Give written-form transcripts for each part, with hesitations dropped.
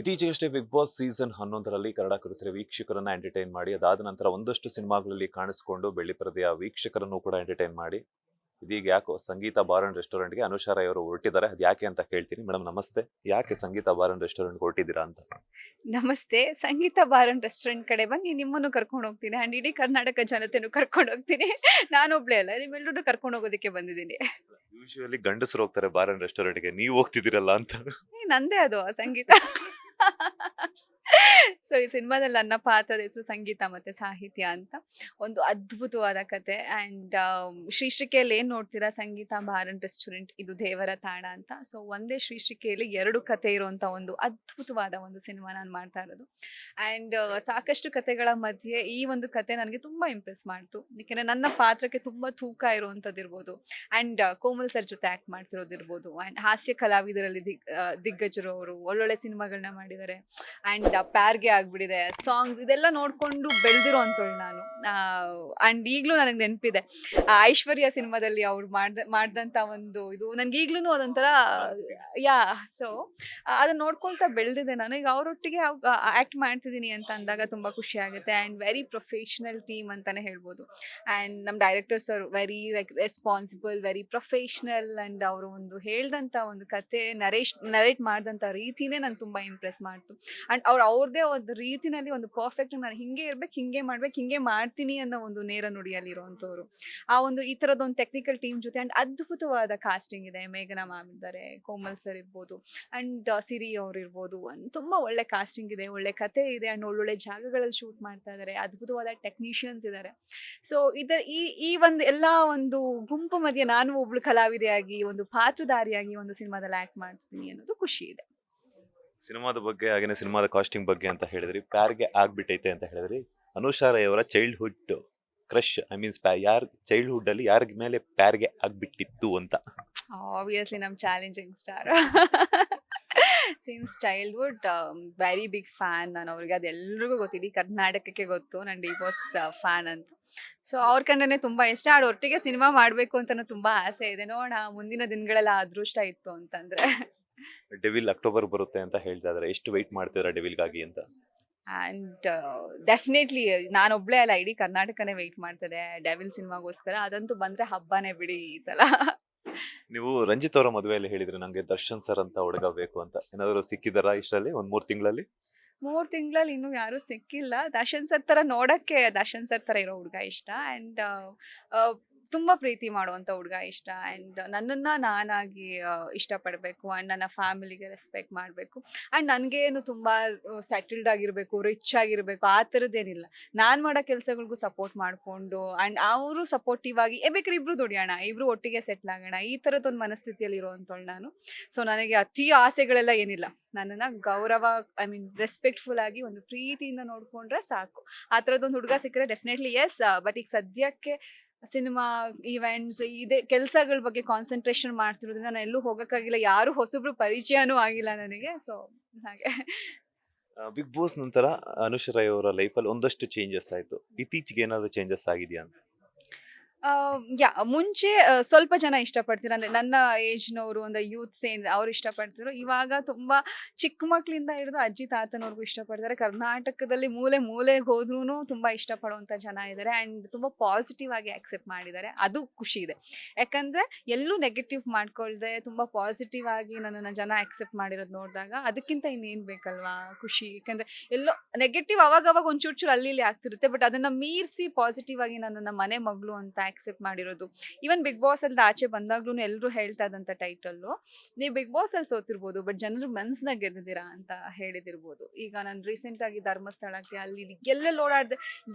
ಇತ್ತೀಚೆಗಷ್ಟೇ big boss season 11ರಲ್ಲಿ Kannada ಕಿರುತೆರೆ ವೀಕ್ಷಕರನ್ನ entertain ಮಾಡಿ ಅದಾದ ನಂತರ ಒಂದಷ್ಟು ಸಿನಿಮಾಗಳಲ್ಲಿ ಕಾಣಿಸಿಕೊಂಡು ಬೆಳ್ಳಿಪರದೆಯ ವೀಕ್ಷಕರನ್ನು ಕೂಡ ಎಂಟರ್ಟೈನ್ ಮಾಡಿ ಇದೀಗ ಯಾಕೋ ಸಂಗೀತ ಬಾರ್ ಅಂಡ್ ರೆಸ್ಟೋರೆಂಟ್ಗೆ ಅನುಷಾ ರೈ ಅವರು ಹೊರಟಿದ್ದಾರೆ. ಅದು ಯಾಕೆ ಅಂತ ಕೇಳ್ತೀನಿ. ಮೇಡಮ್ ನಮಸ್ತೆ. ಯಾಕೆ ಸಂಗೀತ ಬಾರ್ ಅಂಡ್ ರೆಸ್ಟೋರೆಂಟ್ ಹೊರಟಿದ್ದೀರಾ ಅಂತ? ನಮಸ್ತೆ. ಸಂಗೀತ ಬಾರ್ ಅಂಡ್ ರೆಸ್ಟೋರೆಂಟ್ ಕಡೆ ಬನ್ನಿ, ನಿಮ್ಮನ್ನು ಕರ್ಕೊಂಡು ಹೋಗ್ತೀನಿ ಆ್ಯಂಡ್ ಇಡೀ ಕರ್ನಾಟಕ ಜನತೆನೂ ಕರ್ಕೊಂಡು ಹೋಗ್ತೀನಿ. ನಾನೊಬ್ಳೇ ಅಲ್ಲ, ನಿಮ್ಮೆಲ್ಲರೂ ಕರ್ಕೊಂಡು ಹೋಗೋದಕ್ಕೆ ಬಂದಿದ್ದೀನಿ. ಯೂಶುವಲಿ ಗಂಡಸರು ಹೋಗ್ತಾರೆ ಬಾರ್ ಅಂಡ್ ರೆಸ್ಟೋರೆಂಟ್ಗೆ, ನೀವು ಹೋಗ್ತಿದ್ದೀರಲ್ಲ ಅಂತ. ನಂದೇ ಅದು ಆ ಸಂಗೀತ. ಸೊ ಈ ಸಿನಿಮಾದಲ್ಲಿ ನನ್ನ ಪಾತ್ರದ ಹೆಸರು ಸಂಗೀತ ಮತ್ತೆ ಸಾಹಿತ್ಯ ಅಂತ. ಒಂದು ಅದ್ಭುತವಾದ ಕತೆ ಆ್ಯಂಡ್ ಶ್ರೀಶ್ರಿಕೆಯಲ್ಲಿ ಏನು ನೋಡ್ತೀರಾ, ಸಂಗೀತ ಬಾರ್ ಅಂಡ್ ರೆಸ್ಟೋರೆಂಟ್, ಇದು ದೇವರ ತಾಣ ಅಂತ. ಸೊ ಒಂದೇ ಶ್ರೀಶ್ರಿಕೆಯಲ್ಲಿ 2 ಕತೆ ಇರುವಂಥ ಒಂದು ಅದ್ಭುತವಾದ ಒಂದು ಸಿನಿಮಾ ನಾನು ಮಾಡ್ತಾ ಇರೋದು. ಆ್ಯಂಡ್ ಸಾಕಷ್ಟು ಕತೆಗಳ ಮಧ್ಯೆ ಈ ಒಂದು ಕತೆ ನನಗೆ ತುಂಬ ಇಂಪ್ರೆಸ್ ಮಾಡ್ತು. ಯಾಕೆಂದರೆ ನನ್ನ ಪಾತ್ರಕ್ಕೆ ತುಂಬ ತೂಕ ಇರುವಂಥದ್ದಿರ್ಬೋದು ಆ್ಯಂಡ್ ಕೋಮಲ್ ಸರ್ ಜೊತೆ ಆ್ಯಕ್ಟ್ ಮಾಡ್ತಿರೋದಿರ್ಬೋದು ಆ್ಯಂಡ್ ಹಾಸ್ಯ ಕಲಾವಿದರಲ್ಲಿ ದಿಗ್ಗಜರು ಅವರು ಒಳ್ಳೊಳ್ಳೆ ಸಿನಿಮಾಗಳನ್ನ ಮಾಡಿದ್ದಾರೆ. ಆ್ಯಂಡ್ ಪ್ಯಾರ್ಗೆ ಆಗ್ಬಿಟ್ಟಿದೆ ಸಾಂಗ್ಸ್, ಇದೆಲ್ಲ ನೋಡಿಕೊಂಡು ಬೆಳೆದಿರೋ ಅಂಥವಳು ನಾನು. ಆ್ಯಂಡ್ ಈಗಲೂ ನನಗೆ ನೆನಪಿದೆ ಐಶ್ವರ್ಯ ಸಿನಿಮಾದಲ್ಲಿ ಅವ್ರು ಮಾಡಿದಂಥ ಒಂದು ಇದು ನನಗೆ ಈಗಲೂ ಅದೊಂಥರ ಸೊ ಅದನ್ನ ನೋಡ್ಕೊಳ್ತಾ ಬೆಳೆದಿದೆ ನಾನು. ಈಗ ಅವರೊಟ್ಟಿಗೆ ಆ್ಯಕ್ಟ್ ಮಾಡ್ತಿದ್ದೀನಿ ಅಂತ ಅಂದಾಗ ತುಂಬ ಖುಷಿ ಆಗುತ್ತೆ. ಆ್ಯಂಡ್ ವೆರಿ ಪ್ರೊಫೆಷ್ನಲ್ ಟೀಮ್ ಅಂತಲೇ ಹೇಳ್ಬೋದು. ಆ್ಯಂಡ್ ನಮ್ಮ ಡೈರೆಕ್ಟರ್ಸ್ ಅವರು very responsible, very professional. And ಅವರು ಒಂದು ಹೇಳ್ದಂಥ ಒಂದು ಕತೆ ನರೇಟ್ ಮಾಡಿದಂಥ ರೀತಿನೇ ನಾನು ತುಂಬ ಇಂಪ್ರೆಸ್ ಮಾಡ್ತು. ಆ್ಯಂಡ್ ಅವ್ರದ್ದೇ ಒಂದು ರೀತಿನಲ್ಲಿ ಒಂದು ಪರ್ಫೆಕ್ಟ್, ನಾನು ಹಿಂಗೆ ಇರ್ಬೇಕು, ಹಿಂಗೆ ಮಾಡ್ಬೇಕು, ಹಿಂಗೆ ಮಾಡ್ತೀನಿ ಅನ್ನೋ ಒಂದು ನೇರ ನುಡಿಯಲ್ಲಿರುವಂಥವ್ರು. ಆ ಒಂದು ಈ ಥರದೊಂದು ಟೆಕ್ನಿಕಲ್ ಟೀಮ್ ಜೊತೆ ಆ್ಯಂಡ್ ಅದ್ಭುತವಾದ ಕಾಸ್ಟಿಂಗ್ ಇದೆ. ಮೇಘನಾ ಮ್ಯಾಮ್ ಇದ್ದಾರೆ, ಕೋಮಲ್ ಸರ್ ಇರ್ಬೋದು ಆ್ಯಂಡ್ ಸಿರಿ ಅವ್ರು ಇರ್ಬೋದು. ತುಂಬ ಒಳ್ಳೆ ಕಾಸ್ಟಿಂಗ್ ಇದೆ, ಒಳ್ಳೆ ಕತೆ ಇದೆ ಆ್ಯಂಡ್ ಒಳ್ಳೊಳ್ಳೆ ಜಾಗಗಳಲ್ಲಿ ಶೂಟ್ ಮಾಡ್ತಾ ಇದ್ದಾರೆ. ಅದ್ಭುತವಾದ ಟೆಕ್ನಿಷಿಯನ್ಸ್ ಇದ್ದಾರೆ. ಸೊ ಈ ಒಂದು ಎಲ್ಲ ಒಂದು ಗುಂಪು ಮಧ್ಯೆ ನಾನು ಒಬ್ಳು ಕಲಾವಿದೆಯಾಗಿ, ಒಂದು ಪಾತ್ರಧಾರಿಯಾಗಿ ಒಂದು ಸಿನಿಮಾದಲ್ಲಿ ಆ್ಯಕ್ಟ್ ಮಾಡ್ತೀನಿ ಅನ್ನೋದು ಖುಷಿ ಇದೆ. ಸಿನಿಮಾದ ಬಗ್ಗೆ ಹಾಗೇನೆ ಸಿನಿಮಾದ ಕಾಸ್ಟಿಂಗ್ ಬಗ್ಗೆ ಅಂತ ಹೇಳಿದ್ರಿ, ಪ್ಯಾರ್ಗೆ ಆಗ್ಬಿಟ್ಟೈತೆ ಅಂತ ಹೇಳಿದ್ರಿ. ಅನುಷಾ ರೈ ಅವರ ಚೈಲ್ಡ್ಹುಡ್ ಕ್ರಶ್, ಐ ಮೀನ್ಸ್ ಯಾರ ಚೈಲ್ಡ್ಹುಡ್ ಅಲ್ಲಿ ಯಾರ ಮೇಲೆ ಪ್ಯಾರ್ಗೆ ಆಗ್ಬಿಟ್ಟಿತ್ತು ಅಂತ? ಆಬ್ವಿಯಸ್ಲಿ ನಮ್ಮ challenging star. Since childhood very big fan ನಾನು ಅವ್ರಿಗೆ. ಅದೆಲ್ಲರಿಗೂ ಗೊತ್ತು, ಇಡೀ ಕರ್ನಾಟಕಕ್ಕೆ ಗೊತ್ತು ನಾನು ಡಿ ಬಾಸ್ ಫ್ಯಾನ್ ಅಂತ. ಸೊ ಅವ್ರ ಕಂಡ್ರೆ ತುಂಬ ಇಷ್ಟ. ಒಟ್ಟಿಗೆ ಸಿನಿಮಾ ಮಾಡಬೇಕು ಅಂತ ತುಂಬ ಆಸೆ ಇದೆ. ನೋಡೋಣ ಮುಂದಿನ ದಿನಗಳೆಲ್ಲ ಅದೃಷ್ಟ ಇತ್ತು ಅಂತಂದರೆ. ಡೆವಿಲ್ ಅಕ್ಟೋಬರ್ ಬರುತ್ತೆ ಅಂತ ಹೇಳ್ತಾ ಇದ್ದಾರೆ. ಎಷ್ಟು ವೆಯ್ಟ್ ಮಾಡ್ತಿದ್ರ ಡೆವಿಲ್ಗಾಗಿ ಅಂತ? ಆ್ಯಂಡ್ ಡೆಫಿನೆಟ್ಲಿ ನಾನೊಬ್ಳೇ ಅಲ್ಲ, ಇಡೀ ಕರ್ನಾಟಕನೇ ವೆಯ್ಟ್ ಮಾಡ್ತದೆ ಡೆವಿಲ್ ಸಿನಿಮಾಗೋಸ್ಕರ. ಅದಂತೂ ಬಂದರೆ ಹಬ್ಬನೇ ಬಿಡಿ ಈ ಸಲ. ನೀವು ರಂಜಿತ್ ಅವರ ಮದುವೆಯಲ್ಲಿ ಹೇಳಿದ್ರಿ ನಂಗೆ ದರ್ಶನ್ ಸರ್ ಅಂತ ಹುಡುಗ ಬೇಕು ಅಂತ. ಏನಾದ್ರು ಸಿಕ್ಕಿದಾರಾ ಇಷ್ಟರಲ್ಲಿ, ಒಂದ್ 3 ತಿಂಗಳಲ್ಲಿ? 3 ತಿಂಗಳಲ್ಲಿ ಇನ್ನೂ ಯಾರೂ ಸಿಕ್ಕಿಲ್ಲ. ದರ್ಶನ್ ಸರ್ ಥರ ನೋಡೋಕ್ಕೆ ದರ್ಶನ್ ಸರ್ ಥರ ಇರೋ ಹುಡುಗ ಇಷ್ಟ. ಆ್ಯಂಡ್ ತುಂಬ ಪ್ರೀತಿ ಮಾಡುವಂಥ ಹುಡುಗ ಇಷ್ಟ. ಆ್ಯಂಡ್ ನನ್ನನ್ನು ನಾನಾಗಿ ಇಷ್ಟಪಡಬೇಕು ಆ್ಯಂಡ್ ನನ್ನ ಫ್ಯಾಮಿಲಿಗೆ ರೆಸ್ಪೆಕ್ಟ್ ಮಾಡಬೇಕು. ಆ್ಯಂಡ್ ನನಗೇನು ತುಂಬ ಸೆಟಲ್ಡ್ ಆಗಿರಬೇಕು, ರಿಚ್ ಆಗಿರಬೇಕು ಆ ಥರದ್ದೇನಿಲ್ಲ. ನಾನು ಮಾಡೋ ಕೆಲಸಗಳಿಗೂ ಸಪೋರ್ಟ್ ಮಾಡಿಕೊಂಡು ಆ್ಯಂಡ್ ಅವರು ಸಪೋರ್ಟಿವ್ ಆಗಿ ಬೇಕಾದ್ರೆ ಇಬ್ಬರು ದುಡಿಯೋಣ, ಇಬ್ಬರು ಒಟ್ಟಿಗೆ ಸೆಟ್ಲ್ ಆಗೋಣ, ಈ ಥರದ್ದೊಂದು ಮನಸ್ಥಿತಿಯಲ್ಲಿ ಇರೋವಂಥವಳು ನಾನು. ಸೊ ನನಗೆ ಅತಿ ಆಸೆಗಳೆಲ್ಲ ಏನಿಲ್ಲ. ನನ್ನನ್ನು ಗೌರವ, ಐ ಮೀನ್ ರೆಸ್ಪೆಕ್ಟ್ಫುಲ್ ಆಗಿ ಒಂದು ಪ್ರೀತಿಯಿಂದ ನೋಡಿಕೊಂಡ್ರೆ ಸಾಕು. ಆ ಥರದ್ದೊಂದು ಹುಡುಗ ಸಿಕ್ಕರೆ ಡೆಫಿನೆಟ್ಲಿ ಎಸ್. ಬಟ್ ಈಗ ಸದ್ಯಕ್ಕೆ ಸಿನಿಮಾ ಈವೆಂಟ್ಸ್ ಇದೇ ಕೆಲಸಗಳ ಬಗ್ಗೆ ಕಾನ್ಸಂಟ್ರೇಷನ್ ಮಾಡ್ತಿರೋದ್ರಿಂದ ನಾನು ಎಲ್ಲೂ ಹೋಗೋಕ್ಕಾಗಿಲ್ಲ. ಯಾರು ಹೊಸಬ್ರು ಪರಿಚಯನೂ ಆಗಿಲ್ಲ ನನಗೆ. ಸೊ ಹಾಗೆ ಬಿಗ್ ಬಾಸ್ ನಂತರ ಅನುಷಾ ರೈ ಅವರ ಲೈಫಲ್ಲಿ ಒಂದಷ್ಟು ಚೇಂಜಸ್ ಆಯ್ತು. ಇತ್ತೀಚೆಗೆ ಏನಾದ್ರು ಚೇಂಜಸ್ ಆಗಿದೆಯಾ ಅಂತ? ಮುಂಚೆ ಸ್ವಲ್ಪ ಜನ ಇಷ್ಟಪಡ್ತಿದ್ರು, ಅಂದರೆ ನನ್ನ ಏಜ್ನವರು, ಒಂದು ಯೂತ್ಸ್ ಏನು ಅವ್ರು ಇಷ್ಟಪಡ್ತಿದ್ರು. ಇವಾಗ ತುಂಬ ಚಿಕ್ಕ ಮಕ್ಕಳಿಂದ ಹಿಡಿದು ಅಜ್ಜಿ ತಾತನವ್ರಿಗೂ ಇಷ್ಟಪಡ್ತಾರೆ. ಕರ್ನಾಟಕದಲ್ಲಿ ಮೂಲೆ ಮೂಲೆಗೆ ಹೋದ್ರೂ ತುಂಬ ಇಷ್ಟಪಡುವಂಥ ಜನ ಇದ್ದಾರೆ. ಆ್ಯಂಡ್ ತುಂಬ ಪಾಸಿಟಿವ್ ಆಗಿ ಆಕ್ಸೆಪ್ಟ್ ಮಾಡಿದ್ದಾರೆ. ಅದು ಖುಷಿ ಇದೆ. ಯಾಕಂದರೆ ಎಲ್ಲೂ ನೆಗೆಟಿವ್ ಮಾಡ್ಕೊಳ್ದೆ ತುಂಬ ಪಾಸಿಟಿವ್ ಆಗಿ ನನ್ನನ್ನು ಜನ ಆಕ್ಸೆಪ್ಟ್ ಮಾಡಿರೋದು ನೋಡಿದಾಗ ಅದಕ್ಕಿಂತ ಇನ್ನೇನು ಬೇಕಲ್ವಾ ಖುಷಿ. ಯಾಕಂದರೆ ಎಲ್ಲೋ ನೆಗೆಟಿವ್ ಅವಾಗವಾಗ ಒಂದು ಚೂರು ಅಲ್ಲಿ ಇಲ್ಲಿ ಆಗ್ತಿರುತ್ತೆ. ಬಟ್ ಅದನ್ನು ಮೀರಿಸಿ ಪಾಸಿಟಿವ್ ಆಗಿ ನನ್ನನ್ನು ಮನೆ ಮಗಳು ಅಂತ ಆಕ್ಸೆಪ್ಟ್ ಮಾಡಿರೋದು. ಈವನ್ ಬಿಗ್ ಬಾಸ್ ಅಲ್ಲಿ ಆಚೆ ಬಂದಾಗ್ಲೂ ಎಲ್ಲರೂ ಹೇಳ್ತಾ ಇದ್ದಂಥ ಟೈಟಲ್ಲು, ನೀವು ಬಿಗ್ ಬಾಸ್ ಅಲ್ಲಿ ಸೋತಿರ್ಬೋದು ಬಟ್ ಜನರು ಮನ್ಸ್ನಾಗ ಗೆದ್ದಿದ್ದೀರಾ ಅಂತ ಹೇಳಿದಿರ್ಬೋದು. ಈಗ ನಾನು ರೀಸೆಂಟಾಗಿ ಧರ್ಮಸ್ಥಳಕ್ಕೆ ಅಲ್ಲಿ ಎಲ್ಲೆಲ್ಲಿ ಓಡಾಡಿದೆ,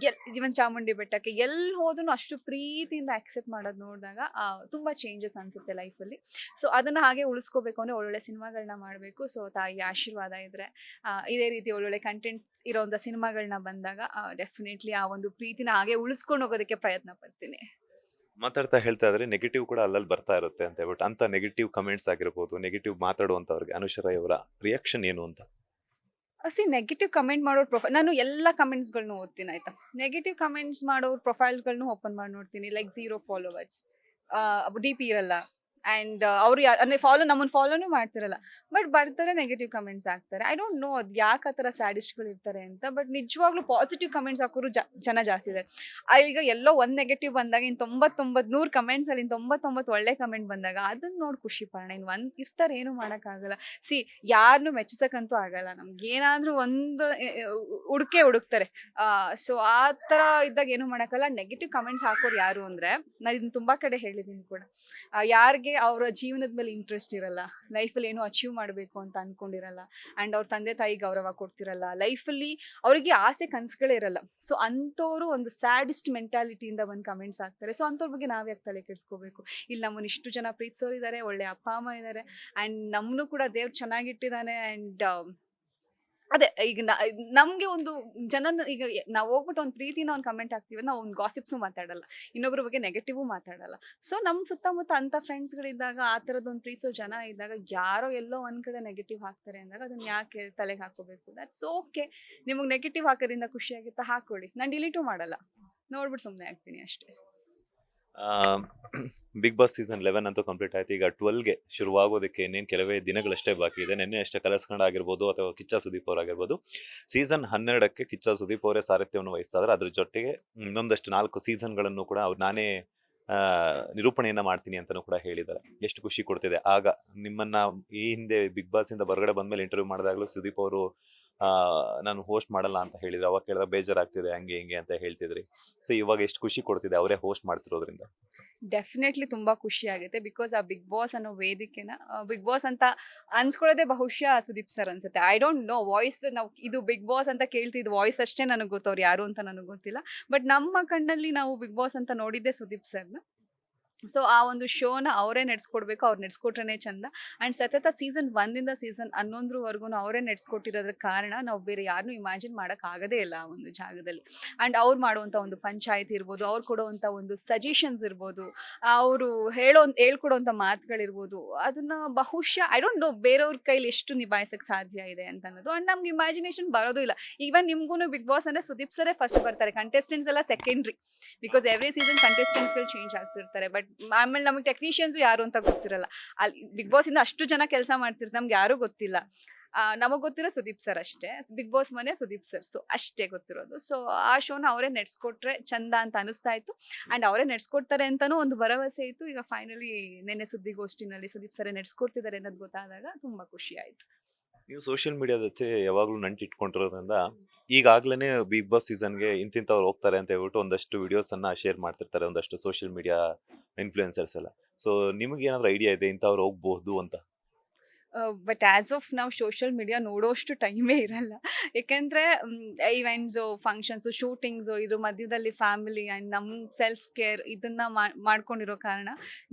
ಈವನ್ ಚಾಮುಂಡಿ ಬೆಟ್ಟಕ್ಕೆ ಎಲ್ಲಿ ಹೋದ್ರೂ ಅಷ್ಟು ಪ್ರೀತಿಯಿಂದ ಆಕ್ಸೆಪ್ಟ್ ಮಾಡೋದು ನೋಡಿದಾಗ ತುಂಬ ಚೇಂಜಸ್ ಅನಿಸುತ್ತೆ ಲೈಫಲ್ಲಿ. ಸೊ ಅದನ್ನು ಹಾಗೆ ಉಳಿಸ್ಕೋಬೇಕು ಅಂದರೆ ಒಳ್ಳೊಳ್ಳೆ ಸಿನಿಮಾಗಳನ್ನ ಮಾಡಬೇಕು. ಸೊ ತಾಯಿ ಆಶೀರ್ವಾದ ಇದ್ದರೆ ಇದೇ ರೀತಿ ಒಳ್ಳೊಳ್ಳೆ ಕಂಟೆಂಟ್ಸ್ ಇರೋಂಥ ಸಿನಿಮಾಗಳನ್ನ ಬಂದಾಗ ಡೆಫಿನೆಟ್ಲಿ ಆ ಒಂದು ಪ್ರೀತಿನ ಹಾಗೆ ಉಳಿಸ್ಕೊಂಡು ಹೋಗೋದಕ್ಕೆ ಪ್ರಯತ್ನ ಪಡ್ತೀನಿ. ಮಾತಾಡ್ತಾ ಹೇಳ್ತಾ ಇದ್ರೆ ನೆಗೆಟಿವ್ ಕೂಡ ಅಲ್ಲಲ್ಲಿ ಬರ್ತಾ ಇರುತ್ತೆ ಅಂತ ಹೇಳ್ಬಿಟ್ಟು, ಅಂತ ನೆಗೆಟಿವ್ ಕಮೆಂಟ್ಸ್ ಆಗಿರ್ಬೋದು, ನೆಗೆಟಿವ್ ಮಾತಾಡುವಂತವ್ರಿಗೆ ಅನುಷಾ ರೈ ಅವರ ರಿಯಾಕ್ಷನ್ ಏನು ಅಂತ? ನೆಗೆಟಿವ್ ಕಮೆಂಟ್ ಮಾಡೋರು ನಾನು ಎಲ್ಲ ಕಮೆಂಟ್ಸ್ಗಳನ್ನೂ ಓದ್ತೀನಿ ಆಯಿತಾ. ನೆಗೆಟಿವ್ ಕಮೆಂಟ್ಸ್ ಮಾಡೋರು ಪ್ರೊಫೈಲ್ಸ್ಗಳನ್ನೂ ಓಪನ್ ಮಾಡಿ ನೋಡ್ತೀನಿ. ಲೈಕ್ 0 ಫಾಲೋವರ್ಸ್, ಡಿ ಪಿ ಇರಲ್ಲ, ಆ್ಯಂಡ್ ಅವ್ರು ಅಂದರೆ ನಮ್ಮನ್ನು ಫಾಲೋನು ಮಾಡ್ತಿರಲ್ಲ, ಬಟ್ ಬರ್ತಾರೆ ನೆಗೆಟಿವ್ ಕಮೆಂಟ್ಸ್ ಹಾಕ್ತಾರೆ. ಐ ಡೋಂಟ್ ನೋ ಅದು ಯಾಕೆ ಆ ಥರ ಸ್ಯಾಡಿಸ್ಟ್ಗಳು ಇರ್ತಾರೆ ಅಂತ. ಬಟ್ ನಿಜವಾಗ್ಲೂ ಪಾಸಿಟಿವ್ ಕಮೆಂಟ್ಸ್ ಹಾಕೋರು ಜನ ಜಾಸ್ತಿ ಇದ್ದಾರೆ. ಈಗ ಎಲ್ಲೋ ಒಂದು ನೆಗೆಟಿವ್ ಬಂದಾಗ ಇನ್ನು 100 ಕಮೆಂಟ್ಸಲ್ಲಿ ಇನ್ನು 99 ಒಳ್ಳೆ ಕಮೆಂಟ್ ಬಂದಾಗ ಅದನ್ನ ನೋಡಿ ಖುಷಿ ಪಡೋಣ. ಇನ್ನು ಒಂದು ಇರ್ತಾರೆ, ಏನೂ ಮಾಡೋಕ್ಕಾಗಲ್ಲ. ಯಾರನ್ನೂ ಮೆಚ್ಚಿಸೋಕ್ಕಂತೂ ಆಗಲ್ಲ. ನಮ್ಗೆ ಏನಾದರೂ ಒಂದು ಹುಡುಕ್ತಾರೆ. ಸೊ ಆ ಥರ ಇದ್ದಾಗ ಏನೂ ಮಾಡೋಕ್ಕಲ್ಲ. ನೆಗೆಟಿವ್ ಕಮೆಂಟ್ಸ್ ಹಾಕೋರು ಯಾರು ಅಂದರೆ, ನಾನು ಇದನ್ನು ತುಂಬ ಕಡೆ ಹೇಳಿದ್ದೀನಿ ಕೂಡ, ಯಾರಿಗೆ ಅವರ ಜೀವನದ ಮೇಲೆ ಇಂಟ್ರೆಸ್ಟ್ ಇರಲ್ಲ, ಲೈಫಲ್ಲಿ ಏನೋ ಅಚೀವ್ ಮಾಡಬೇಕು ಅಂತ ಅಂದ್ಕೊಂಡಿರಲ್ಲ, ಆ್ಯಂಡ್ ಅವ್ರ ತಂದೆ ತಾಯಿ ಗೌರವ ಕೊಡ್ತಿರಲ್ಲ, ಲೈಫಲ್ಲಿ ಅವರಿಗೆ ಆಸೆ ಕನಸುಗಳೇ ಇರಲ್ಲ. ಸೊ ಅಂಥವ್ರು ಒಂದು ಸ್ಯಾಡಿಸ್ಟ್ ಮೆಂಟಾಲಿಟಿಯಿಂದ ಬಂದು ಕಮೆಂಟ್ಸ್ ಹಾಕ್ತಾರೆ. ಸೊ ಅಂಥವ್ರ ಬಗ್ಗೆ ನಾವು ಯಾಕೆ ತಲೆ ಕೆಡಿಸ್ಕೋಬೇಕು? ಇಲ್ಲಿ ನಮ್ಮನ್ನು ಇಷ್ಟು ಜನ ಪ್ರೀತಿಸೋರು ಇದ್ದಾರೆ, ಒಳ್ಳೆ ಅಪ್ಪ ಅಮ್ಮ ಇದ್ದಾರೆ, ಆ್ಯಂಡ್ ನಮ್ಮನ್ನು ಕೂಡ ದೇವ್ರು ಚೆನ್ನಾಗಿಟ್ಟಿದ್ದಾನೆ. ಆ್ಯಂಡ್ ಅದೇ ಈಗ ನಮಗೆ ಒಂದು ಜನನ ಈಗ ನಾವು ಹೋಗ್ಬಿಟ್ಟು ಒಂದು ಪ್ರೀತಿನ ಒಂದು ಕಮೆಂಟ್ ಹಾಕ್ತೀವಿ, ನಾವು ಒಂದು ಗಾಸಿಪ್ಸು ಮಾತಾಡಲ್ಲ, ಇನ್ನೊಬ್ಬರ ಬಗ್ಗೆ ನೆಗೆಟಿವು ಮಾತಾಡಲ್ಲ. ಸೊ ನಮ್ಮ ಸುತ್ತಮುತ್ತ ಅಂಥ ಫ್ರೆಂಡ್ಸ್ಗಳಿದ್ದಾಗ, ಆ ಥರದ್ದೊಂದು ಪ್ರೀತಿಸೋ ಜನ ಇದ್ದಾಗ, ಯಾರೋ ಎಲ್ಲೋ ಒಂದು ಕಡೆ ನೆಗೆಟಿವ್ ಹಾಕ್ತಾರೆ ಅಂದಾಗ ಅದನ್ನು ಯಾಕೆ ತಲೆಗೆ ಹಾಕೋಬೇಕು? That's okay. ನಿಮಗೆ ನೆಗೆಟಿವ್ ಹಾಕೋದ್ರಿಂದ ಖುಷಿಯಾಗುತ್ತಾ ಹಾಕೊಳ್ಳಿ, ನಾನು ಡಿಲೀಟು ಮಾಡಲ್ಲ, ನೋಡ್ಬಿಟ್ಟು ಸುಮ್ಮನೆ ಆಗ್ತೀನಿ ಅಷ್ಟೇ. ಬಿಗ್ ಬಾಸ್ ಸೀಸನ್ 11 ಅಂತೂ ಕಂಪ್ಲೀಟ್ ಆಯ್ತು. ಈಗ 12ಗೆ ಶುರುವಾಗೋದಕ್ಕೆ ಇನ್ನೇನು ಕೆಲವೇ ದಿನಗಳಷ್ಟೇ ಬಾಕಿ ಇದೆ. ನಿನ್ನೆ ಅಷ್ಟೇ ಕಲರ್ಸ್ ಕನ್ನಡ ಆಗಿರ್ಬೋದು ಅಥವಾ ಕಿಚ್ಚ ಸುದೀಪ್ ಅವರಾಗಿರ್ಬೋದು, ಸೀಸನ್ 12ಕ್ಕೆ ಕಿಚ್ಚ ಸುದೀಪ್ ಅವರೇ ಸಾರಥ್ಯವನ್ನು ವಹಿಸ್ತಾ ಇದ್ದಾರೆ. ಅದ್ರ ಜೊತೆಗೆ ಇನ್ನೊಂದಷ್ಟು 4 ಸೀಸನ್ಗಳನ್ನು ಕೂಡ ನಾನೇ ನಿರೂಪಣೆಯನ್ನ ಮಾಡ್ತೀನಿ ಅಂತಲೂ ಕೂಡ ಹೇಳಿದ್ದಾರೆ. ಎಷ್ಟು ಖುಷಿ ಕೊಡ್ತಿದೆ. ಆಗ ನಿಮ್ಮನ್ನ ಈ ಹಿಂದೆ ಬಿಗ್ ಬಾಸ್ ಇಂದ ಹೊರಗಡೆ ಬಂದ್ಮೇಲೆ ಇಂಟರ್ವ್ಯೂ ಮಾಡಿದಾಗಲೂ ಸುದೀಪ್ ಅವರು ನಾನು ಹೋಸ್ಟ್ ಮಾಡಲ್ಲ ಅಂತ ಹೇಳಿದ್ರು. ಅವಾಗ ಕೇಳಿದಾಗ ಬೇಜಾರಾಗ್ತಿದೆ, ಹಂಗೆ ಹಿಂಗೆ ಅಂತ ಹೇಳ್ತಿದ್ರಿ. ಸೊ ಇವಾಗ ಎಷ್ಟು ಖುಷಿ ಕೊಡ್ತಿದೆ ಅವರೇ ಹೋಸ್ಟ್ ಮಾಡ್ತಿರೋದ್ರಿಂದ? ಡೆಫಿನೆಟ್ಲಿ ತುಂಬ ಖುಷಿ ಆಗುತ್ತೆ. ಬಿಕಾಸ್ ಆ ಬಿಗ್ ಬಾಸ್ ಅನ್ನೋ ವೇದಿಕೆನ ಬಿಗ್ ಬಾಸ್ ಅಂತ ಅನ್ಸ್ಕೊಳ್ಳೋದೇ ಬಹುಶಃ ಸುದೀಪ್ ಸರ್ ಅನ್ಸುತ್ತೆ. ಐ ಡೋಂಟ್ ನೋ, ವಾಯ್ಸ್ ನಾವು ಇದು ಬಿಗ್ ಬಾಸ್ ಅಂತ ಕೇಳ್ತಿದ್ದು ವಾಯ್ಸ್ ಅಷ್ಟೇ ನನಗೆ ಗೊತ್ತವ್ರು ಯಾರು ಅಂತ ನನಗೆ ಗೊತ್ತಿಲ್ಲ. ಬಟ್ ನಮ್ಮ ಕಣ್ಣಲ್ಲಿ ನಾವು ಬಿಗ್ ಬಾಸ್ ಅಂತ ನೋಡಿದ್ದೆ ಸುದೀಪ್ ಸರ್ನ. ಸೊ ಆ ಒಂದು ಶೋನ ಅವರೇ ನಡೆಸ್ಕೊಡ್ಬೇಕು, ಅವ್ರು ನಡೆಸ್ಕೊಟ್ರೇ ಚಂದ. ಆ್ಯಂಡ್ ಸತತ ಸೀಸನ್ 1 ಸೀಸನ್ 11ವರೆಗೂ ಅವರೇ ನಡೆಸ್ಕೊಟ್ಟಿರೋದ್ರ ಕಾರಣ ನಾವು ಬೇರೆ ಯಾರನ್ನೂ ಇಮ್ಯಾಜಿನ್ ಮಾಡೋಕ್ಕಾಗದೇ ಇಲ್ಲ ಆ ಒಂದು ಜಾಗದಲ್ಲಿ. ಆ್ಯಂಡ್ ಅವ್ರು ಮಾಡುವಂಥ ಒಂದು ಪಂಚಾಯತ್ ಇರ್ಬೋದು, ಅವ್ರು ಕೊಡುವಂಥ ಒಂದು ಸಜೆಷನ್ಸ್ ಇರ್ಬೋದು, ಅವರು ಹೇಳ್ಕೊಡೋವಂಥ ಮಾತುಗಳಿರ್ಬೋದು, ಅದನ್ನು ಬಹುಶಃ ಐ ಡೋಂಟ್ ನೋ ಬೇರೆಯವ್ರ ಕೈಲಿ ಎಷ್ಟು ನಿಭಾಯಿಸೋಕ್ಕೆ ಸಾಧ್ಯ ಇದೆ ಅಂತ ಅನ್ನೋದು. ಆ್ಯಂಡ್ ನಮ್ಗೆ ಇಮ್ಯಾಜಿನೇಷನ್ ಬರೋದು ಇಲ್ಲ. ಈವನ್ ನಿಮ್ಗೂ ಬಿಗ್ ಬಾಸ್ ಅಂದರೆ ಸುದೀಪ್ ಸರೇ ಫಸ್ಟ್ ಬರ್ತಾರೆ, ಕಂಟೆಸ್ಟೆಂಟ್ಸ್ ಎಲ್ಲ ಸೆಕೆಂಡ್ರಿ. ಬಿಕಾಸ್ ಎವ್ರಿ ಸೀಸನ್ ಕಂಟೆಸ್ಟೆಂಟ್ಸ್ಗಳು ಚೇಂಜ್ ಆಗ್ತಿರ್ತಾರೆ. ಬಟ್ ಆಮೇಲೆ ನಮಗೆ ಟೆಕ್ನಿಷಿಯನ್ಸು ಯಾರು ಅಂತ ಗೊತ್ತಿರಲ್ಲ. ಅಲ್ಲಿ ಬಿಗ್ ಬಾಸ್ ಇಂದ ಅಷ್ಟು ಜನ ಕೆಲಸ ಮಾಡ್ತಿರ್ತಾರೆ, ನಮ್ಗೆ ಯಾರೂ ಗೊತ್ತಿಲ್ಲ. ನಮಗೆ ಗೊತ್ತಿರೋ ಸುದೀಪ್ ಸರ್ ಅಷ್ಟೇ, ಬಿಗ್ ಬಾಸ್ ಮನೆ ಸುದೀಪ್ ಸರ್, ಸೊ ಅಷ್ಟೇ ಗೊತ್ತಿರೋದು. ಸೊ ಆ ಶೋನ ಅವರೇ ನಡೆಸ್ಕೊಟ್ರೆ ಚಂದ ಅಂತ ಅನಿಸ್ತಾ ಇತ್ತು. ಆ್ಯಂಡ್ ಅವರೇ ನಡೆಸ್ಕೊಡ್ತಾರೆ ಅಂತಲೂ ಒಂದು ಭರವಸೆ ಇತ್ತು. ಈಗ ಫೈನಲಿ ನಿನ್ನೆ ಸುದ್ದಿಗೋಷ್ಠಿನಲ್ಲಿ ಸುದೀಪ್ ಸರೇ ನಡೆಸ್ಕೊಡ್ತಿದ್ದಾರೆ ಅನ್ನೋದು ಗೊತ್ತಾದಾಗ ತುಂಬ ಖುಷಿ ಆಯಿತು. ನೀವು ಸೋಷಿಯಲ್ ಮೀಡಿಯಾದ ಜೊತೆ ಯಾವಾಗಲೂ ನಂಟು ಇಟ್ಕೊಂಡಿರೋದ್ರಿಂದ ಈಗಾಗಲೇ ಬಿಗ್ ಬಾಸ್ ಸೀಸನ್ಗೆ ಇಂತಿಂಥವ್ರು ಹೋಗ್ತಾರೆ ಅಂತ ಹೇಳ್ಬಿಟ್ಟು ಒಂದಷ್ಟು ವಿಡಿಯೋಸನ್ನು ಶೇರ್ ಮಾಡ್ತಿರ್ತಾರೆ ಒಂದಷ್ಟು ಸೋಷಿಯಲ್ ಮೀಡಿಯಾ ಇನ್ಫ್ಲೂಯೆನ್ಸರ್ಸ್ ಎಲ್ಲ. ಸೊ ನಿಮಗೆ ಏನಾದರೂ ಐಡಿಯಾ ಇದೆ ಇಂಥವ್ರು ಹೋಗ್ಬೋದು ಅಂತ? ಬಟ್ ಆ್ಯಸ್ ಆಫ್ ನಾವು ಸೋಷಿಯಲ್ ಮೀಡಿಯಾ ನೋಡೋಷ್ಟು ಟೈಮೇ ಇರಲ್ಲ. ಏಕೆಂದರೆ ಇವೆಂಟ್ಸು, ಫಂಕ್ಷನ್ಸು, ಶೂಟಿಂಗ್ಸು, ಇದ್ರ ಮಧ್ಯದಲ್ಲಿ ಫ್ಯಾಮಿಲಿ ಆ್ಯಂಡ್ ನಮ್ಮ ಸೆಲ್ಫ್ ಕೇರ್ ಇದನ್ನು ಮಾಡ್ಕೊಂಡಿರೋ ಕಾರಣ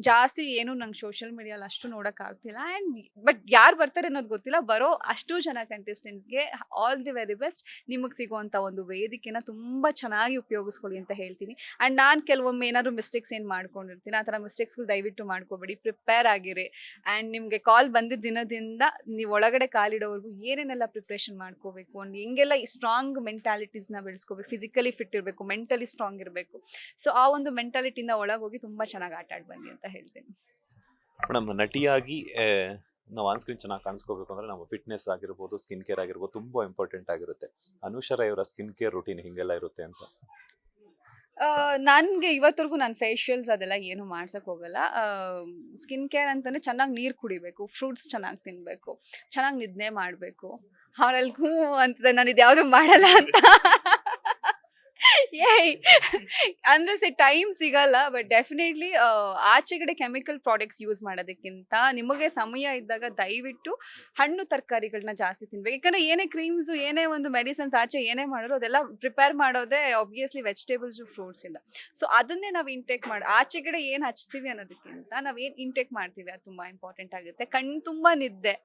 ಜಾಸ್ತಿ ಏನು ನಂಗೆ ಸೋಷಿಯಲ್ ಮೀಡಿಯಲ್ಲಿ ಅಷ್ಟು ನೋಡೋಕ್ಕಾಗ್ತಿಲ್ಲ. ಆ್ಯಂಡ್ ಬಟ್ ಯಾರು ಬರ್ತಾರೆ ಅನ್ನೋದು ಗೊತ್ತಿಲ್ಲ. ಬರೋ ಅಷ್ಟು ಜನ ಕಂಟೆಸ್ಟೆಂಟ್ಸ್ಗೆ ಆಲ್ ದಿ ವೆರಿ ಬೆಸ್ಟ್. ನಿಮಗೆ ಸಿಗುವಂಥ ಒಂದು ವೇದಿಕೆನ ತುಂಬ ಚೆನ್ನಾಗಿ ಉಪಯೋಗಿಸ್ಕೊಳ್ಳಿ ಅಂತ ಹೇಳ್ತೀನಿ. ಆ್ಯಂಡ್ ನಾನು ಕೆಲವೊಮ್ಮೆ ಏನಾದರೂ ಮಿಸ್ಟೇಕ್ಸ್ ಏನು ಮಾಡ್ಕೊಂಡಿರ್ತೀನಿ, ಆ ಥರ ಮಿಸ್ಟೇಕ್ಸ್ಗಳು ದಯವಿಟ್ಟು ಮಾಡ್ಕೋಬೇಡಿ, ಪ್ರಿಪೇರ್ ಆಗಿರಿ. ಆ್ಯಂಡ್ ನಿಮಗೆ ಕಾಲ್ ಬಂದಿದ್ದ ದಿನದಿಂದ ನೀವು ಒಳಗಡೆ ಕಾಲಿಡೋವರೆಗೂ ಏನೇನೆಲ್ಲ ಪ್ರಿಪ್ರೇಷನ್ ಮಾಡ್ಕೋಬೇಕು, ಒಂದು ಹೆಂಗೆಲ್ಲ ಸ್ಟ್ರಾಂಗ್ ಮೆಂಟಾಲಿಟೀಸ್ನ ಬೆಳೆಸ್ಕೋಬೇಕು, ಫಿಸಿಕಲಿ ಫಿಟ್ ಇರಬೇಕು, ಮೆಂಟಲಿ ಸ್ಟ್ರಾಂಗ್ ಇರಬೇಕು. ಸೊ ಆ ಒಂದು ಮೆಂಟಾಲಿಟಿಯಿಂದ ಒಳಗೆ ಹೋಗಿ ತುಂಬ ಚೆನ್ನಾಗಿ ಆಟ ಆಡಿ ಬನ್ನಿ ಅಂತ ಹೇಳ್ತೀನಿ. ಮೇಡಮ್, ನಟಿಯಾಗಿ ನಾವು ಆನ್ ಸ್ಕ್ರೀನ್ ಚೆನ್ನಾಗಿ ಕಾಣಿಸ್ಕೋಬೇಕು ಅಂದರೆ ನಮ್ಮ ಫಿಟ್ನೆಸ್ ಆಗಿರ್ಬೋದು, ಸ್ಕಿನ್ ಕೇರ್ ಆಗಿರ್ಬೋದು ತುಂಬ ಇಂಪಾರ್ಟೆಂಟ್ ಆಗಿರುತ್ತೆ. ಅನುಷಾ ರೈ ಅವರ ಸ್ಕಿನ್ ಕೇರ್ ರೂಟೀನ್ ಹಿಂಗೆಲ್ಲ ಇರುತ್ತೆ ಅಂತ? ನನಗೆ ಇವತ್ತರೆಗೂ ನಾನು ಫೇಶಿಯಲ್ಸ್ ಅದೆಲ್ಲ ಏನು ಮಾಡ್ಸೋಕ್ಕೆ ಹೋಗಲ್ಲ. ಸ್ಕಿನ್ ಕೇರ್ ಅಂತಲೇ ಚೆನ್ನಾಗಿ ನೀರು ಕುಡಿಬೇಕು, ಫ್ರೂಟ್ಸ್ ಚೆನ್ನಾಗಿ ತಿನ್ನಬೇಕು, ಚೆನ್ನಾಗಿ ನಿದ್ದೆ ಮಾಡಬೇಕು. ಅವರಲ್ಲಿ ಹ್ಞೂ ಅಂತದೆ, ನಾನು ಇದು ಯಾವುದೂ ಮಾಡಲ್ಲ ಅಂತ. ಏಯ್ ಅಂದರೆ ಟೈಮ್ ಸಿಗಲ್ಲ. ಬಟ್ ಡೆಫಿನೆಟ್ಲಿ ಆಚೆಗಡೆ ಕೆಮಿಕಲ್ ಪ್ರಾಡಕ್ಟ್ಸ್ ಯೂಸ್ ಮಾಡೋದಕ್ಕಿಂತ ನಿಮಗೆ ಸಮಯ ಇದ್ದಾಗ ದಯವಿಟ್ಟು ಹಣ್ಣು ತರಕಾರಿಗಳನ್ನ ಜಾಸ್ತಿ ತಿನ್ಬೇಕು. ಯಾಕಂದರೆ ಏನೇ ಕ್ರೀಮ್ಸು, ಏನೇ ಒಂದು ಮೆಡಿಸಿನ್ಸ್ ಆಚೆ ಏನೇ ಮಾಡಿದ್ರು ಅದೆಲ್ಲ ಪ್ರಿಪೇರ್ ಮಾಡೋದೇ ಆಬ್ವಿಯಸ್ಲಿ ವೆಜಿಟೇಬಲ್ಸು, ಫ್ರೂಟ್ಸಿಂದ. ಸೊ ಅದನ್ನೇ ನಾವು ಇಂಟೇಕ್ ಆಚೆಗಡೆ ಏನು ಹಚ್ತೀವಿ ಅನ್ನೋದಕ್ಕಿಂತ ನಾವು ಏನು ಇಂಟೇಕ್ ಮಾಡ್ತೀವಿ ಅದು ತುಂಬ ಇಂಪಾರ್ಟೆಂಟ್ ಆಗುತ್ತೆ. ಕಣ್ಣು ತುಂಬ ನಿದ್ದೆ,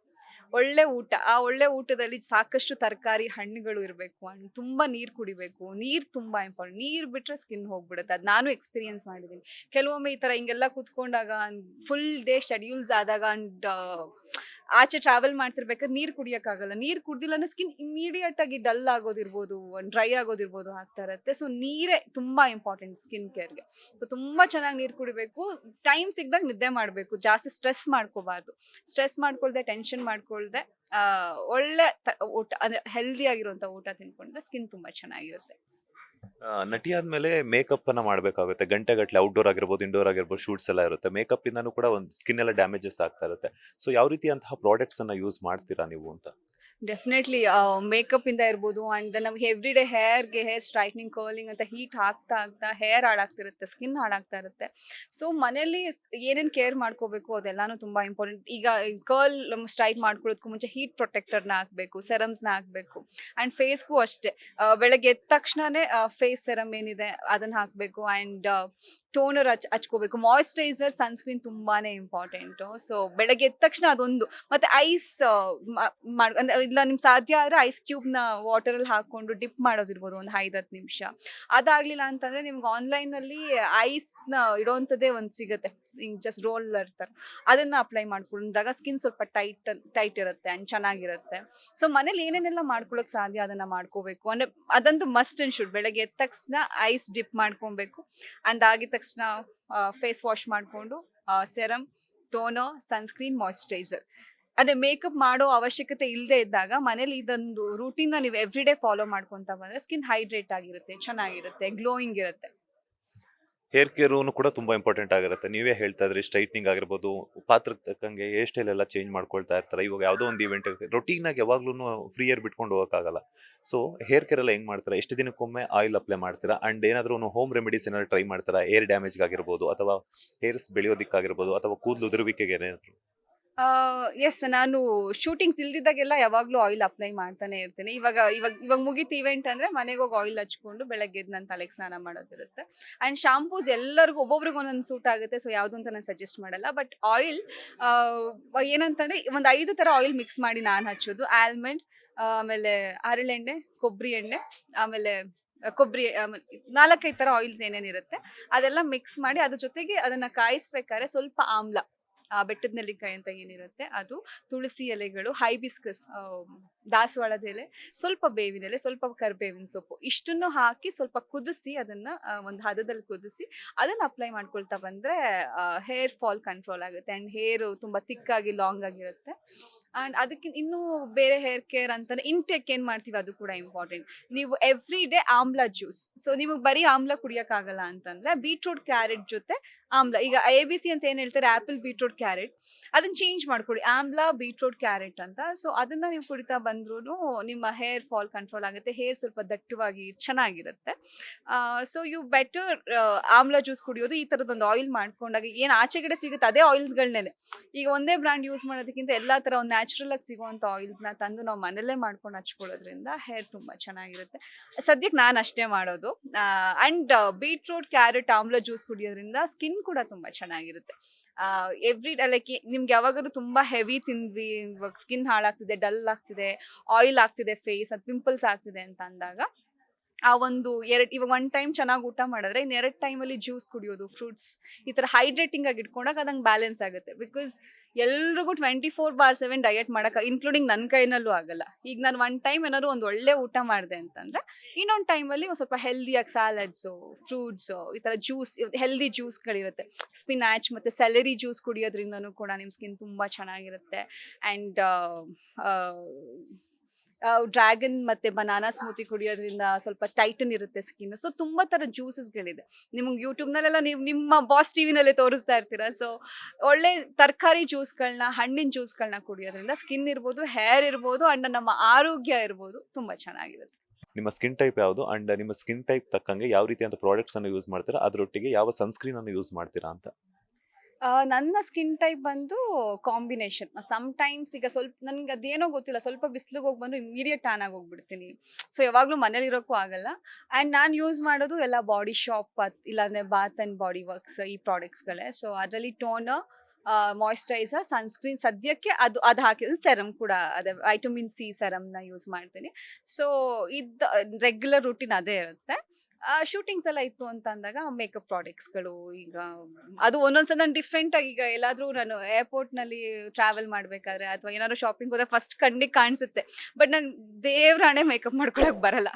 ಒಳ್ಳೆ ಊಟ, ಆ ಒಳ್ಳೆ ಊಟದಲ್ಲಿ ಸಾಕಷ್ಟು ತರಕಾರಿ, ಹಣ್ಣುಗಳು ಇರಬೇಕು. ಆ್ಯಂಡ್ ತುಂಬ ನೀರು ಕುಡಿಬೇಕು. ನೀರು ತುಂಬ ಇಂಪಾರ್ಟೆಂಟ್. ನೀರು ಬಿಟ್ಟರೆ ಸ್ಕಿನ್ ಹೋಗ್ಬಿಡುತ್ತೆ. ಅದು ನಾನು ಎಕ್ಸ್ಪೀರಿಯನ್ಸ್ ಮಾಡಿದ್ದೀನಿ. ಕೆಲವೊಮ್ಮೆ ಈ ಥರ ಹಿಂಗೆಲ್ಲ ಕೂತ್ಕೊಂಡಾಗ ಫುಲ್ ಡೇ ಶೆಡ್ಯೂಲ್ಸ್ ಆದಾಗ ಆ್ಯಂಡ್ ಆಚೆ ಟ್ರಾವೆಲ್ ಮಾಡ್ತಿರ್ಬೇಕಾದ್ರೆ ನೀರು ಕುಡಿಯೋಕ್ಕಾಗಲ್ಲ. ನೀರು ಕುಡ್ದಿಲ್ಲ ಅಂದ್ರೆ ಸ್ಕಿನ್ ಇಮಿಡಿಯೇಟ್ ಆಗಿ ಡಲ್ ಆಗೋದಿರ್ಬೋದು, ಡ್ರೈ ಆಗೋದಿರ್ಬೋದು ಆಗ್ತಾ ಇರುತ್ತೆ. ಸೊ ನೀರೇ ತುಂಬಾ ಇಂಪಾರ್ಟೆಂಟ್ ಸ್ಕಿನ್ ಕೇರ್ಗೆ. ಸೊ ತುಂಬಾ ಚೆನ್ನಾಗಿ ನೀರು ಕುಡಿಬೇಕು. ಟೈಮ್ ಸಿಕ್ದಾಗ ನಿದ್ದೆ ಮಾಡಬೇಕು. ಜಾಸ್ತಿ ಸ್ಟ್ರೆಸ್ ಮಾಡ್ಕೋಬಾರ್ದು. ಸ್ಟ್ರೆಸ್ ಮಾಡ್ಕೊಳ್ದೆ, ಟೆನ್ಷನ್ ಮಾಡ್ಕೊಳ್ದೆ ಒಳ್ಳೆ ಊಟ ಅಂದ್ರೆ ಹೆಲ್ದಿ ಆಗಿರುವಂತ ಊಟ ತಿನ್ಕೊಂಡ್ರೆ ಸ್ಕಿನ್ ತುಂಬಾ ಚೆನ್ನಾಗಿರುತ್ತೆ. ನಟಿ ಆದ್ಮೇಲೆ ಮೇಕಪ್ ಅನ್ನ ಮಾಡ್ಬೇಕಾಗುತ್ತೆ. ಗಂಟೆಗಟ್ಟಲೆ ಔಟ್ಡೋರ್ ಆಗಿರ್ಬೋದು, ಇಂಡೋರ್ ಆಗಿರ್ಬೋದು, ಶೂಟ್ಸ್ ಎಲ್ಲ ಇರುತ್ತೆ. ಮೇಕಪ್ ಇಂದಾನು ಕೂಡ ಒಂದು ಸ್ಕಿನ್ ಎಲ್ಲ ಡ್ಯಾಮೇಜಸ್ ಆಗ್ತಾ ಇರುತ್ತೆ. ಸೊ ಯಾವ ರೀತಿಯಂತಹ ಪ್ರಾಡಕ್ಟ್ಸ್ ಅನ್ನ ಯೂಸ್ ಮಾಡ್ತೀರಾ ನೀವು ಅಂತ? ಡೆಫಿನೆಟ್ಲಿ ಮೇಕಪ್ ಇಂದ ಇರ್ಬೋದು. ಅಂಡ್ ನಮ್ಗೆ every day hair straightening, curling ಅಂತ ಹೀಟ್ ಆಗ್ತಾ ಆಗ್ತಾ ಹೇರ್ ಹಾಳಾಗ್ತಿರುತ್ತೆ, ಸ್ಕಿನ್ ಹಾಳಾಗ್ತಾ ಇರುತ್ತೆ. ಸೊ ಮನೇಲಿ ಏನೇನು ಕೇರ್ ಮಾಡ್ಕೋಬೇಕು ಅದೆಲ್ಲಾನು ತುಂಬಾ ಇಂಪಾರ್ಟೆಂಟ್. ಈಗ ಕರ್ಲ್ ಸ್ಟ್ರೈಟ್ ಮಾಡ್ಕೊಳ್ಳೋದಕ್ಕೂ ಮುಂಚೆ ಹೀಟ್ ಪ್ರೊಟೆಕ್ಟರ್ನ ಹಾಕಬೇಕು, ಸೆರಮ್ಸ್ನ ಹಾಕಬೇಕು. ಆ್ಯಂಡ್ ಫೇಸ್ಗೂ ಅಷ್ಟೇ ಬೆಳಗ್ಗೆ ಎದ್ದ ತಕ್ಷಣನೇ ಫೇಸ್ ಸೆರಮ್ ಏನಿದೆ ಅದನ್ನ ಹಾಕಬೇಕು. ಆ್ಯಂಡ್ ಟೋನರ್ ಹಚ್ಕೋಬೇಕು. ಮಾಯಿಶ್ಚರೈಸರ್, ಸನ್ಸ್ಕ್ರೀನ್ ತುಂಬಾನೇ ಇಂಪಾರ್ಟೆಂಟು. ಸೊ ಬೆಳಗ್ಗೆ ಎದ್ದ ತಕ್ಷಣ ಅದೊಂದು. ಮತ್ತೆ ಐಸ್ ಅಂದ್ರೆ ಇಲ್ಲ ನಿಮ್ಗೆ ಸಾಧ್ಯ ಆದರೆ ಐಸ್ ಕ್ಯೂಬ್ನ ವಾಟರಲ್ಲಿ ಹಾಕ್ಕೊಂಡು ಡಿಪ್ ಮಾಡೋದಿರ್ಬೋದು ಒಂದು 5-10 ನಿಮಿಷ. ಅದಾಗಲಿಲ್ಲ ಅಂತಂದರೆ ನಿಮ್ಗೆ ಆನ್ಲೈನಲ್ಲಿ ಐಸ್ನ ಇಡೋವಂಥದ್ದೇ ಒಂದು ಸಿಗುತ್ತೆ. ಹಿಂಗೆ ಜಸ್ಟ್ ರೋಲರ್ ಥರ ಅದನ್ನು ಅಪ್ಲೈ ಮಾಡ್ಕೊಂಡಾಗ ಸ್ಕಿನ್ ಸ್ವಲ್ಪ ಟೈಟ್ ಇರುತ್ತೆ ಆ್ಯಂಡ್ ಚೆನ್ನಾಗಿರುತ್ತೆ. ಸೊ ಮನೇಲಿ ಏನೇನೆಲ್ಲ ಮಾಡ್ಕೊಳ್ಳೋಕೆ ಸಾಧ್ಯ ಅದನ್ನು ಮಾಡ್ಕೋಬೇಕು. ಅಂದರೆ ಅದಂತೂ ಮಸ್ಟ್ ಆ್ಯಂಡ್ ಶುಡ್. ಬೆಳಗ್ಗೆ ಎದ್ದ ತಕ್ಷಣ ಐಸ್ ಡಿಪ್ ಮಾಡ್ಕೊಬೇಕು. ಅಂಡ್ ಆಗಿದ ತಕ್ಷಣ ಫೇಸ್ ವಾಶ್ ಮಾಡಿಕೊಂಡು ಸೆರಮ್, ಟೋನರ್, ಸನ್ಸ್ಕ್ರೀನ್, ಮಾಯಿಶ್ಚರೈಸರ್. ಅದೇ ಮೇಕಪ್ ಮಾಡೋ ಅವಶ್ಯಕತೆ ಇಲ್ಲದೆ ಇದ್ದಾಗ ಮನೇಲಿ ಇದೊಂದು ರೂಟೀನ್ನ ನೀವು ಎವ್ರಿ ಡೇ ಫಾಲೋ ಮಾಡ್ಕೊಂತ ಬಂದರೆ ಸ್ಕಿನ್ ಹೈಡ್ರೇಟ್ ಆಗಿರುತ್ತೆ, ಚೆನ್ನಾಗಿರುತ್ತೆ, ಗ್ಲೋಯಿಂಗ್ ಇರುತ್ತೆ. ಹೇರ್ ಕೇರು ಕೂಡ ತುಂಬಾ ಇಂಪಾರ್ಟೆಂಟ್ ಆಗಿರುತ್ತೆ. ನೀವೇ ಹೇಳ್ತಾ ಇದ್ರಿ ಸ್ಟ್ರೈಟ್ನಿಂಗ್ ಆಗಿರ್ಬೋದು, ಪಾತ್ರಕ್ಕೆ ತಕ್ಕಂಗೆ ಹೇರ್ ಸ್ಟೈಲ್ ಎಲ್ಲ ಚೇಂಜ್ ಮಾಡ್ಕೊಳ್ತಾ ಇರ್ತಾರೆ. ಇವಾಗ ಯಾವುದೋ ಒಂದು ಇವೆಂಟ್ ಇರುತ್ತೆ, ರೊಟೀನ್ ಆಗಿ ಯಾವಾಗ್ಲೂ ಫ್ರೀ ಏರ್ ಬಿಟ್ಕೊಂಡು ಹೋಗೋಕ್ಕಾಗಲ್ಲ. ಸೊ ಹೇರ್ ಕೇರ್ ಎಲ್ಲ ಹೆಂಗ್ ಮಾಡ್ತಾರೆ? ಎಷ್ಟು ದಿನಕ್ಕೊಮ್ಮೆ ಆಯಿಲ್ ಅಪ್ಲೈ ಮಾಡ್ತೀರಾ? ಅಂಡ್ ಏನಾದರೂ ಹೋಮ್ ರೆಮಿಡೀಸ್ ಏನಾದ್ರು ಟ್ರೈ ಮಾಡ್ತಾರಾ? ಹೇರ್ ಡ್ಯಾಮೇಜ್ ಆಗಿರ್ಬೋದು, ಅಥವಾ ಹೇರ್ಸ್ ಬೆಳೆಯೋದಿಕ್ಕಾಗಿರ್ಬೋದು, ಅಥವಾ ಕೂದಲು ಉದುರುವಿಕೆಗೆ ಏನಾದ್ರು? ಎಸ್, ನಾನು ಶೂಟಿಂಗ್ಸ್ ಇಲ್ದಿದ್ದಾಗೆಲ್ಲ ಯಾವಾಗಲೂ ಆಯಿಲ್ ಅಪ್ಲೈ ಮಾಡ್ತಾನೆ ಇರ್ತೀನಿ. ಇವಾಗ ಇವಾಗ ಇವಾಗ ಮುಗೀತು ಇವೆಂಟ್ ಅಂದರೆ ಮನೆಗೆ ಹೋಗಿ ಆಯಿಲ್ ಹಚ್ಕೊಂಡು ಬೆಳಗ್ಗೆ ಎದ್ದು ನನ್ನ ತಲೆಗೆ ಸ್ನಾನ ಮಾಡೋದಿರುತ್ತೆ. ಆ್ಯಂಡ್ ಶಾಂಪೂಸ್ ಎಲ್ಲರಿಗೂ ಒಬ್ಬೊಬ್ರಿಗೆ ಒಂದೊಂದು ಸೂಟ್ ಆಗುತ್ತೆ. ಸೊ ಯಾವುದು ಅಂತ ನಾನು ಸಜೆಸ್ಟ್ ಮಾಡಲ್ಲ. ಬಟ್ ಆಯಿಲ್ ಏನಂತಂದರೆ ಒಂದು 5 ಥರ ಆಯಿಲ್ ಮಿಕ್ಸ್ ಮಾಡಿ ನಾನು ಹಚ್ಚೋದು. ಆಲ್ಮಂಡ್, ಆಮೇಲೆ ಹರಳೆಣ್ಣೆ, ಕೊಬ್ಬರಿ ಎಣ್ಣೆ, ಆಮೇಲೆ ಕೊಬ್ಬರಿ, ಆಮೇಲೆ 4-5 ಥರ ಆಯಿಲ್ಸ್ ಏನೇನಿರುತ್ತೆ ಅದೆಲ್ಲ ಮಿಕ್ಸ್ ಮಾಡಿ ಅದ್ರ ಜೊತೆಗೆ ಅದನ್ನು ಕಾಯಿಸ್ಬೇಕಾದ್ರೆ ಸ್ವಲ್ಪ ಆಮ್ಲ, ಬೆಟ್ಟದ ನೆಲ್ಲಿಕಾಯಿ ಅಂತ ಏನಿರುತ್ತೆ ಅದು, ತುಳಸಿ ಎಲೆಗಳು, ಹೈಬಿಸ್ಕಸ್, ದಾಸವಾಳದ ಎಲೆ, ಸ್ವಲ್ಪ ಬೇವಿನ ಎಲೆ, ಸ್ವಲ್ಪ ಕರಿಬೇವಿನ ಸೊಪ್ಪು, ಇಷ್ಟನ್ನು ಹಾಕಿ ಸ್ವಲ್ಪ ಕುದಿಸಿ ಅದನ್ನು ಒಂದು ಹದದಲ್ಲಿ ಕುದಿಸಿ ಅದನ್ನು ಅಪ್ಲೈ ಮಾಡ್ಕೊಳ್ತಾ ಬಂದರೆ ಹೇರ್ ಫಾಲ್ ಕಂಟ್ರೋಲ್ ಆಗುತ್ತೆ. ಆ್ಯಂಡ್ ಹೇರು ತುಂಬ ತಿಕ್ಕಾಗಿ ಲಾಂಗ್ ಆಗಿರುತ್ತೆ. ಆ್ಯಂಡ್ ಅದಕ್ಕಿಂತ ಇನ್ನೂ ಬೇರೆ ಹೇರ್ ಕೇರ್ ಅಂತಂದರೆ ಇಂಟೇಕ್ ಏನು ಮಾಡ್ತೀವಿ ಅದು ಕೂಡ ಇಂಪಾರ್ಟೆಂಟ್. ನೀವು ಎವ್ರಿ ಡೇ ಆಮ್ಲ ಜ್ಯೂಸ್. ಸೊ ನಿಮಗೆ ಬರೀ ಆಮ್ಲ ಕುಡಿಯೋಕ್ಕಾಗಲ್ಲ ಅಂತಂದರೆ ಬೀಟ್ರೂಟ್, ಕ್ಯಾರೆಟ್ ಜೊತೆ ಆಮ್ಲ, ಈಗ ABC ಅಂತ ಏನು ಹೇಳ್ತಾರೆ, ಆ್ಯಪಲ್, ಬೀಟ್ರೂಟ್, ಕ್ಯಾರೆಟ್, ಅದನ್ನು ಚೇಂಜ್ ಮಾಡ್ಕೊಡಿ ಆಮ್ಲ, ಬೀಟ್ರೂಟ್, ಕ್ಯಾರೆಟ್ ಅಂತ. ಸೊ ಅದನ್ನು ನೀವು ಕುಡಿತಾ ಬಂದ್ರೂ ನಿಮ್ಮ ಹೇರ್ ಫಾಲ್ ಕಂಟ್ರೋಲ್ ಆಗುತ್ತೆ. ಹೇರ್ ಸ್ವಲ್ಪ ದಟ್ಟವಾಗಿ ಚೆನ್ನಾಗಿರುತ್ತೆ. ಸೊ ಯು ಬೆಟರ್ ಆಮ್ಲ ಜ್ಯೂಸ್ ಕುಡಿಯೋದು. ಈ ಥರದೊಂದು ಆಯಿಲ್ ಮಾಡ್ಕೊಂಡಾಗ ಏನು ಆಚೆಗಡೆ ಸಿಗುತ್ತೆ ಅದೇ ಆಯಿಲ್ಸ್ಗಳನ್ನೇ, ಈಗ ಒಂದೇ ಬ್ರ್ಯಾಂಡ್ ಯೂಸ್ ಮಾಡೋದಕ್ಕಿಂತ ಎಲ್ಲ ಥರ ಒಂದು ನ್ಯಾಚುರಲ್ ಆಗಿ ಸಿಗುವಂಥ ಆಯಿಲ್ನ ತಂದು ನಾವು ಮನೆಯಲ್ಲೇ ಮಾಡ್ಕೊಂಡು ಹಚ್ಕೊಳ್ಳೋದ್ರಿಂದ ಹೇರ್ ತುಂಬ ಚೆನ್ನಾಗಿರುತ್ತೆ. ಸದ್ಯಕ್ಕೆ ನಾನು ಅಷ್ಟೇ ಮಾಡೋದು. ಆ್ಯಂಡ್ ಬೀಟ್ರೂಟ್, ಕ್ಯಾರೆಟ್, ಆಮ್ಲ ಜ್ಯೂಸ್ ಕುಡಿಯೋದ್ರಿಂದ ಸ್ಕಿನ್ ಕೂಡ ತುಂಬ ಚೆನ್ನಾಗಿರುತ್ತೆ. ಎವ್ರಿ ಡೇ ಲೈಕ್ ನಿಮ್ಗೆ ಯಾವಾಗಾದ್ರೂ ತುಂಬ ಹೆವಿ ತಿಂದ್ವಿ, ಇವಾಗ ಸ್ಕಿನ್ ಹಾಳಾಗ್ತಿದೆ, ಡಲ್ ಆಗ್ತಿದೆ, ಆಯಿಲ್ ಆಗ್ತಿದೆ ಫೇಸ್, ಅದು ಪಿಂಪಲ್ಸ್ ಆಗ್ತಿದೆ ಅಂತ ಅಂದಾಗ ಆ ಒಂದು ಇವಾಗ 1 ಟೈಮ್ ಚೆನ್ನಾಗಿ ಊಟ ಮಾಡಿದ್ರೆ ಇನ್ನು 2 ಟೈಮಲ್ಲಿ ಜ್ಯೂಸ್ ಕುಡಿಯೋದು, ಫ್ರೂಟ್ಸ್, ಈ ಥರ ಹೈಡ್ರೇಟಿಂಗ್ ಆಗಿ ಇಟ್ಕೊಂಡಾಗ ಅದಂಗೆ ಬ್ಯಾಲೆನ್ಸ್ ಆಗುತ್ತೆ. ಬಿಕಾಸ್ ಎಲ್ರಿಗೂ 24/7 ಡಯಟ್ ಮಾಡೋಕೆ, ಇನ್ಕ್ಲೂಡಿಂಗ್ ನನ್ನ ಕೈನಲ್ಲೂ ಆಗಲ್ಲ. ಈಗ ನಾನು 1 ಟೈಮ್ ಏನಾದ್ರು ಒಂದು ಒಳ್ಳೆ ಊಟ ಮಾಡಿದೆ ಅಂತಂದರೆ ಇನ್ನೊಂದು ಟೈಮಲ್ಲಿ ಒಂದು ಸ್ವಲ್ಪ ಹೆಲ್ದಿಯಾಗಿ ಸ್ಯಾಲಡ್ಸು, ಫ್ರೂಟ್ಸು, ಈ ಥರ ಜ್ಯೂಸ್, ಹೆಲ್ದಿ ಜ್ಯೂಸ್ಗಳಿರುತ್ತೆ. ಸ್ಪಿನಾಚ್ ಮತ್ತು ಸೆಲರಿ ಜ್ಯೂಸ್ ಕುಡಿಯೋದ್ರಿಂದನೂ ಕೂಡ ನಿಮ್ಮ ಸ್ಕಿನ್ ತುಂಬ ಚೆನ್ನಾಗಿರುತ್ತೆ. ಆ್ಯಂಡ್ ಡ್ರ್ಯಾಗನ್ ಮತ್ತು ಬನಾನಾ ಸ್ಮೂತಿ ಕುಡಿಯೋದ್ರಿಂದ ಸ್ವಲ್ಪ ಟೈಟನ್ ಇರುತ್ತೆ ಸ್ಕಿನ್. ಸೊ ತುಂಬ ಥರ ಜ್ಯೂಸಸ್ಗಳಿದೆ. ನಿಮ್ಗೆ ಯೂಟ್ಯೂಬ್ನಲ್ಲೆಲ್ಲ ನೀವು ನಿಮ್ಮ ಬಾಸ್ ಟಿವಿನಲ್ಲೇ ತೋರಿಸ್ತಾ ಇರ್ತೀರ. ಸೊ ಒಳ್ಳೆ ತರಕಾರಿ ಜ್ಯೂಸ್ಗಳನ್ನ, ಹಣ್ಣಿನ ಜ್ಯೂಸ್ಗಳನ್ನ ಕುಡಿಯೋದ್ರಿಂದ ಸ್ಕಿನ್ ಇರ್ಬೋದು, ಹೇರ್ ಇರ್ಬೋದು, ಆ್ಯಂಡ್ ನಮ್ಮ ಆರೋಗ್ಯ ಇರ್ಬೋದು ತುಂಬ ಚೆನ್ನಾಗಿರುತ್ತೆ. ನಿಮ್ಮ ಸ್ಕಿನ್ ಟೈಪ್ ಯಾವುದು? ಅಂಡ್ ನಿಮ್ಮ ಸ್ಕಿನ್ ಟೈಪ್ ತಕ್ಕಂಗೆ ಯಾವ ರೀತಿಯಂತ ಪ್ರಾಡಕ್ಟ್ಸ್ ಅನ್ನು ಯೂಸ್ ಮಾಡ್ತೀರಾ? ಅದರೊಟ್ಟಿಗೆ ಯಾವ ಸನ್ಸ್ಕ್ರೀನ್ ಅನ್ನು ಯೂಸ್ ಮಾಡ್ತೀರಾ ಅಂತ? ನನ್ನ ಸ್ಕಿನ್ ಟೈಪ್ ಬಂದು ಕಾಂಬಿನೇಷನ್. ಸಮ್ಟೈಮ್ಸ್ ಈಗ ಸ್ವಲ್ಪ ನನಗೆ ಅದೇನೋ ಗೊತ್ತಿಲ್ಲ, ಸ್ವಲ್ಪ ಬಿಸಿಲಿಗೆ ಹೋಗಿ ಬಂದು ಇಮಿಡಿಯೇಟ್ ಟ್ಯಾನ್ ಆಗಿ ಹೋಗ್ಬಿಡ್ತೀನಿ. ಸೊ ಯಾವಾಗಲೂ ಮನೇಲಿರೋಕ್ಕೂ ಆಗಲ್ಲ. ಆ್ಯಂಡ್ ನಾನು ಯೂಸ್ ಮಾಡೋದು ಎಲ್ಲ ಬಾಡಿ ಶಾಪ್ ಇಲ್ಲಾಂದರೆ ಬಾತ್ ಆ್ಯಂಡ್ ಬಾಡಿ ವರ್ಕ್ಸ್, ಈ ಪ್ರಾಡಕ್ಟ್ಸ್ಗಳೇ. ಸೊ ಅದರಲ್ಲಿ ಟೋನರ್, ಮಾಯಿಶ್ಚರೈಸರ್, ಸನ್ಸ್ಕ್ರೀನ್, ಸದ್ಯಕ್ಕೆ ಅದು ಹಾಕಿದ್ರೆ ಸೆರಮ್ ಕೂಡ ಅದೇ ವಿಟಮಿನ್ C ಸೆರಮ್ನ ಯೂಸ್ ಮಾಡ್ತೀನಿ. ಸೊ ಇದು ರೆಗ್ಯುಲರ್ ರೂಟೀನ್ ಅದೇ ಇರುತ್ತೆ. ಶೂಟಿಂಗ್ಸ್ ಎಲ್ಲ ಇತ್ತು ಅಂತ ಅಂದಾಗ ಮೇಕಪ್ ಪ್ರಾಡಕ್ಟ್ಸ್ಗಳು ಈಗ ಅದು ಒಂದೊಂದ್ಸಲ ನಾನು ಡಿಫ್ರೆಂಟ್ ಆಗಿ ಈಗ ಎಲ್ಲಾದ್ರೂ ನಾನು ಏರ್ಪೋರ್ಟ್ನಲ್ಲಿ ಟ್ರಾವೆಲ್ ಮಾಡಬೇಕಾದ್ರೆ ಅಥವಾ ಏನಾದ್ರು ಶಾಪಿಂಗ್ ಹೋದ್ರೆ ಫಸ್ಟ್ ಕಣ್ಣಿಗೆ ಕಾಣಿಸುತ್ತೆ. ಬಟ್ ನಂಗೆ ದೇವ್ರಾಣೆ ಮೇಕಪ್ ಮಾಡ್ಕೊಳಕ್ ಬರಲ್ಲ.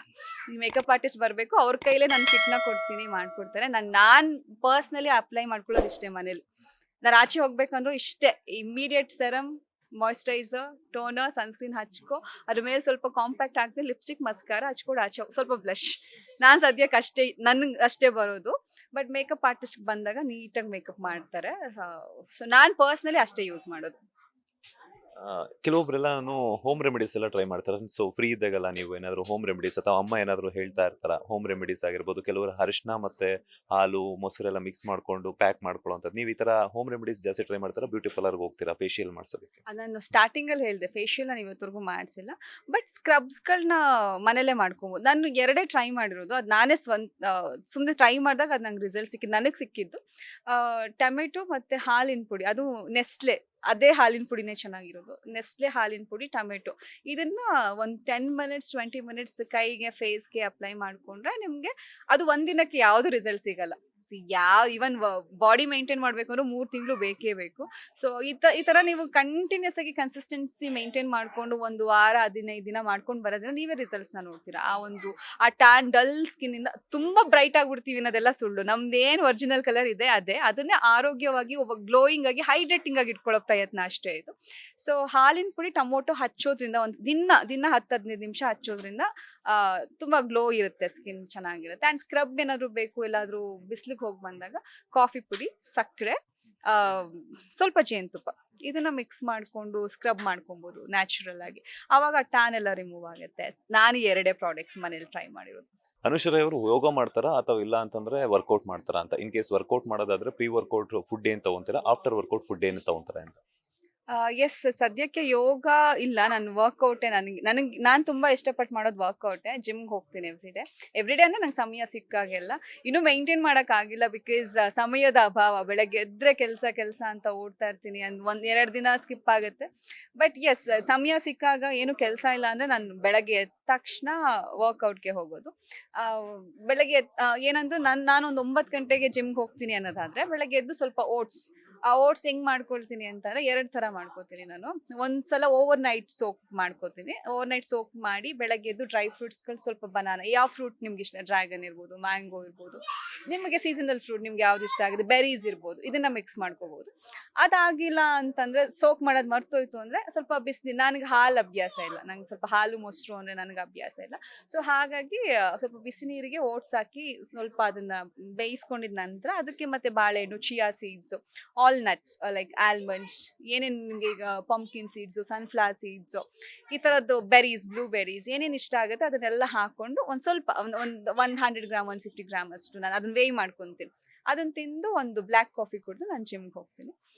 ಈ ಮೇಕಪ್ ಆರ್ಟಿಸ್ಟ್ ಬರಬೇಕು, ಅವ್ರ ಕೈಲೇ ನಾನು ಕಿಟ್ನ ಕೊಡ್ತೀನಿ, ಮಾಡ್ಕೊಡ್ತಾರೆ. ನಾನು ಪರ್ಸ್ನಲಿ ಅಪ್ಲೈ ಮಾಡ್ಕೊಳ್ಳೋದು ಇಷ್ಟೇ ಮನೇಲಿ. ನಾನು ಆಚೆ ಹೋಗ್ಬೇಕಂದ್ರೂ ಇಷ್ಟೇ, immediate serum, moisturiser, toner, sunscreen ಹಚ್ಕೊ, ಅದ್ರ ಮೇಲೆ ಸ್ವಲ್ಪ ಕಾಂಪ್ಯಾಕ್ಟ್ ಹಾಕ್ದೆ ಲಿಪ್ಸ್ಟಿಕ್, ಮಸ್ಕಾರ ಹಚ್ಕೊಂಡು ಆಚೆ ಸ್ವಲ್ಪ ಬ್ಲಷ್. ನಾನು ಸದ್ಯಕ್ಕೆ ಅಷ್ಟೇ, ನನಗೆ ಅಷ್ಟೇ ಬರೋದು. ಬಟ್ ಮೇಕಪ್ ಆರ್ಟಿಸ್ಟ್ ಬಂದಾಗ ನೀಟಾಗಿ ಮೇಕಪ್ ಮಾಡ್ತಾರೆ. ಸೊ ನಾನು ಪರ್ಸ್ನಲಿ ಅಷ್ಟೇ ಯೂಸ್ ಮಾಡೋದು. ಕೆಲವೊಬ್ರೆಲ್ಲಾನು ಹೋಮ್ ರೆಮಿಡೀಸ್ ಎಲ್ಲ ಟ್ರೈ ಮಾಡ್ತಾರೆ. ಸೊ ಫ್ರೀ ಇದ್ದಾಗಲ್ಲ ನೀವು ಏನಾದ್ರು ಹೋಮ್ ರೆಮಿಡೀಸ್ ಅಥವಾ ಅಮ್ಮ ಏನಾದ್ರು ಹೇಳ್ತಾ ಇರ್ತಾರ ಹೋಮ್ ರೆಮಿಡೀಸ್ ಆಗಿರ್ಬೋದು, ಕೆಲವರು ಅರಿಶಿನ ಮತ್ತೆ ಹಾಲು ಮೊಸರೆಲ್ಲ ಮಿಕ್ಸ್ ಮಾಡ್ಕೊಂಡು ಪ್ಯಾಕ್ ಮಾಡ್ಕೊಳ್ಳೋಂಥದ್ದು. ನೀವು ಈ ತರ ಹೋಮ್ ರೆಮಿಡೀಸ್ ಜಾಸ್ತಿ ಟ್ರೈ ಮಾಡ್ತಾರಾ? ಬ್ಯೂಟಿ ಪಾರ್ಲರ್ಗೆ ಹೋಗ್ತೀರಾ ಫೇಶಿಯಲ್ ಮಾಡ್ಸೋದಕ್ಕೆ? ನಾನು ಸ್ಟಾರ್ಟಿಂಗಲ್ಲಿ ಹೇಳಿದೆ, ಫೇಶಿಯಲ್ ನಾನು ಇವತ್ತರೆಗೂ ಮಾಡಿಸಿಲ್ಲ. ಬಟ್ ಸ್ಕ್ರಬ್ಸ್ಗಳನ್ನ ಮನೇಲೇ ಮಾಡ್ಕೊಬೋದು. ನಾನು 2 ಟ್ರೈ ಮಾಡಿರೋದು. ಅದು ನಾನೇ ಸುಮ್ಮನೆ ಟ್ರೈ ಮಾಡಿದಾಗ ಅದು ನಂಗೆ ರಿಸಲ್ಟ್ ಸಿಕ್ಕಿದ್ದು. ನನಗೆ ಸಿಕ್ಕಿದ್ದು ಟೊಮೆಟೊ ಮತ್ತು ಹಾಲಿನ ಪುಡಿ, ಅದು ನೆಸ್ಲೆ, ಅದೇ ಹಾಲಿನ ಪುಡಿನೇ ಚೆನ್ನಾಗಿರೋದು. ನೆಸ್ಲೆ ಹಾಲಿನ ಪುಡಿ, ಟೊಮೆಟೊ, ಇದನ್ನ ಒಂದು 10 ಮಿನಿಟ್ಸ್ 20 ಮಿನಿಟ್ಸ್ ಕೈಗೆ ಫೇಸ್ಗೆ ಅಪ್ಲೈ ಮಾಡಿಕೊಂಡ್ರೆ ನಿಮಗೆ ಅದು ಒಂದಿನಕ್ಕೆ ಯಾವುದು ರಿಸಲ್ಟ್ ಸಿಗಲ್ಲ. ಈವನ್ ಬಾಡಿ ಮೇಂಟೈನ್ ಮಾಡಬೇಕು ಅಂದ್ರೆ 3 ತಿಂಗಳು ಬೇಕೇ ಬೇಕು. ಸೊ ಈ ಥರ ನೀವು ಕಂಟಿನ್ಯೂಸ್ ಆಗಿ ಕನ್ಸಿಸ್ಟೆನ್ಸಿ ಮೇಂಟೈನ್ ಮಾಡಿಕೊಂಡು 1 ವಾರ 15 ದಿನ ಮಾಡ್ಕೊಂಡು ಬರೋದ್ರೆ ನೀವೇ ರಿಸಲ್ಟ್ಸ್ನ ನೋಡ್ತೀರಾ. ಆ ಟ್ಯಾನ್ ಡಲ್ ಸ್ಕಿನ್ನಿಂದ ತುಂಬ ಬ್ರೈಟ್ ಆಗಿಬಿಡ್ತೀವಿ ಅನ್ನೋದೆಲ್ಲ ಸುಳ್ಳು. ನಮ್ದೇನು ಒರಿಜಿನಲ್ ಕಲರ್ ಇದೆ ಅದೇ, ಅದನ್ನೇ ಆರೋಗ್ಯವಾಗಿ ಒಬ್ಬ ಗ್ಲೋಯಿಂಗ್ ಆಗಿ ಹೈಡ್ರೇಟಿಂಗ್ ಆಗಿ ಇಟ್ಕೊಳ್ಳೋ ಪ್ರಯತ್ನ ಅಷ್ಟೇ ಇದು. ಸೊ ಹಾಲಿನ ಪುಡಿ, ಟೊಮೊಟೊ ಹಚ್ಚೋದ್ರಿಂದ ಒಂದು ದಿನ 10-15 ನಿಮಿಷ ಹಚ್ಚೋದ್ರಿಂದ ತುಂಬ ಗ್ಲೋ ಇರುತ್ತೆ, ಸ್ಕಿನ್ ಚೆನ್ನಾಗಿರುತ್ತೆ. ಆ್ಯಂಡ್ ಸ್ಕ್ರಬ್ ಏನಾದರೂ ಬೇಕು, ಎಲ್ಲಾದರೂ ಬಿಸಿಲಿಗೆ ಹೋಗಿ ಬಂದಾಗ ಕಾಫಿ ಪುಡಿ, ಸಕ್ಕರೆ, ಸ್ವಲ್ಪ ಜೇನುತುಪ್ಪ, ಇದನ್ನ ಮಿಕ್ಸ್ ಮಾಡಿಕೊಂಡು ಸ್ಕ್ರಬ್ ಮಾಡ್ಕೊಬೋದು ನ್ಯಾಚುರಲ್ ಆಗಿ. ಆವಾಗ ಟ್ಯಾನ್ ಎಲ್ಲ ರಿಮೂವ್ ಆಗುತ್ತೆ. ನಾನು 2 ಪ್ರಾಡಕ್ಟ್ಸ್ ಮನೇಲಿ ಟ್ರೈ ಮಾಡಿರೋದು. ಅನುಶ್ರೀ ಅವರು ಯೋಗ ಮಾಡ್ತಾರಾ ಅಥವಾ ಇಲ್ಲ ಅಂತಂದ್ರೆ ವರ್ಕೌಟ್ ಮಾಡ್ತಾರಾ ಅಂತ? ಇನ್ ಕೇಸ್ ವರ್ಕೌಟ್ ಮಾಡೋದಾದ್ರೆ ಪ್ರೀ ವರ್ಕೌಟ್ ಫುಡ್ ಏನ್ ತಗೊಂತೀರಾ, ಆಫ್ಟರ್ ವರ್ಕೌಟ್ ಫುಡ್ ಏನು ತಗೊಂತಾರೆ ಅಂತ? ಎಸ್, ಸದ್ಯಕ್ಕೆ ಯೋಗ ಇಲ್ಲ, ನಾನು ವರ್ಕೌಟೇ. ನಾನು ತುಂಬ ಇಷ್ಟಪಟ್ಟು ಮಾಡೋದು ವರ್ಕೌಟೇ. ಜಿಮ್ಗೆ ಹೋಗ್ತೀನಿ ಎವ್ರಿಡೇ ಅಂದರೆ ನಂಗೆ ಸಮಯ ಸಿಕ್ಕಾಗೆಲ್ಲ. ಇನ್ನೂ ಮೇಂಟೈನ್ ಮಾಡೋಕ್ಕಾಗಿಲ್ಲ, ಬಿಕಾಸ್ ಸಮಯದ ಅಭಾವ. ಬೆಳಗ್ಗೆ ಎದ್ದರೆ ಕೆಲಸ ಅಂತ ಓಡ್ತಾ ಇರ್ತೀನಿ. 1-2 ದಿನ ಸ್ಕಿಪ್ ಆಗುತ್ತೆ. ಬಟ್ ಎಸ್, ಸಮಯ ಸಿಕ್ಕಾಗ ಏನು ಕೆಲಸ ಇಲ್ಲ ಅಂದರೆ ನಾನು ಬೆಳಗ್ಗೆ ಎದ್ದ ತಕ್ಷಣ ವರ್ಕೌಟ್ಗೆ ಹೋಗೋದು. ಬೆಳಗ್ಗೆ ಏನಂದ್ರೆ ನಾನೊಂದು 9 ಗಂಟೆಗೆ ಜಿಮ್ಗೆ ಹೋಗ್ತೀನಿ ಅನ್ನೋದಾದರೆ ಬೆಳಗ್ಗೆ ಎದ್ದು ಸ್ವಲ್ಪ ಓಟ್ಸ್ ಹೆಂಗೆ ಮಾಡ್ಕೊಳ್ತೀನಿ ಅಂತಂದರೆ 2 ಥರ ಮಾಡ್ಕೊತೀನಿ ನಾನು. ಒಂದ್ಸಲ ಓವರ್ ನೈಟ್ ಸೋಕ್ ಮಾಡ್ಕೊತೀನಿ. ಓವರ್ ನೈಟ್ ಸೋಕ್ ಮಾಡಿ ಬೆಳಗ್ಗೆ ಎದ್ದು ಡ್ರೈ ಫ್ರೂಟ್ಸ್ಗಳು, ಸ್ವಲ್ಪ ಬನಾನಾ, ಯಾವ ಫ್ರೂಟ್ ನಿಮ್ಗೆ ಇಷ್ಟ, ಡ್ರ್ಯಾಗನ್ ಇರ್ಬೋದು, ಮ್ಯಾಂಗೋ ಇರ್ಬೋದು, ನಿಮಗೆ ಸೀಸನಲ್ ಫ್ರೂಟ್ ನಿಮ್ಗೆ ಯಾವ್ದು ಇಷ್ಟ ಆಗಿದೆ, ಬೆರೀಸ್ ಇರ್ಬೋದು, ಇದನ್ನು ಮಿಕ್ಸ್ ಮಾಡ್ಕೋಬೋದು. ಅದಾಗಿಲ್ಲ ಅಂತಂದರೆ, ಸೋಕ್ ಮಾಡೋದು ಮರ್ತೋಯ್ತು ಅಂದರೆ ಸ್ವಲ್ಪ ಬಿಸಿನೀರು. ನನಗೆ ಹಾಲು ಅಭ್ಯಾಸ ಇಲ್ಲ, ನಂಗೆ ಸ್ವಲ್ಪ ಹಾಲು ಮೊಸರು ಅಂದರೆ ನನಗೆ ಅಭ್ಯಾಸ ಇಲ್ಲ. ಸೊ ಹಾಗಾಗಿ ಸ್ವಲ್ಪ ಬಿಸಿ ನೀರಿಗೆ ಓಟ್ಸ್ ಹಾಕಿ ಸ್ವಲ್ಪ ಅದನ್ನು ಬೇಯಿಸ್ಕೊಂಡಿದ ನಂತರ ಅದಕ್ಕೆ ಮತ್ತೆ ಬಾಳೆಹಣ್ಣು, chia seeds, all nuts like almonds, ಏನೇನು ನಿಮಗೆ ಈಗ ಪಂಪ್ಕಿನ್ ಸೀಡ್ಸು, ಸನ್ಫ್ಲವರ್ ಸೀಡ್ಸು, ಈ ಥರದ್ದು ಬೆರೀಸ್, ಬ್ಲೂಬೆರೀಸ್, ಏನೇನು ಇಷ್ಟ ಆಗುತ್ತೆ ಅದನ್ನೆಲ್ಲ ಹಾಕ್ಕೊಂಡು ಒಂದು ಸ್ವಲ್ಪ ಒಂದು 100 ಗ್ರಾಮ್ 150 ಗ್ರಾಮ್ ಅಷ್ಟು ನಾನು ಅದನ್ನು ವೇಯ್ ಮಾಡ್ಕೊತೀನಿ. ಅದನ್ನು ತಿಂದು ಒಂದು ಬ್ಲ್ಯಾಕ್ ಕಾಫಿ ಕುಡಿದು ನಾನು ಜಿಮ್ಗೆ ಹೋಗ್ತೀನಿ.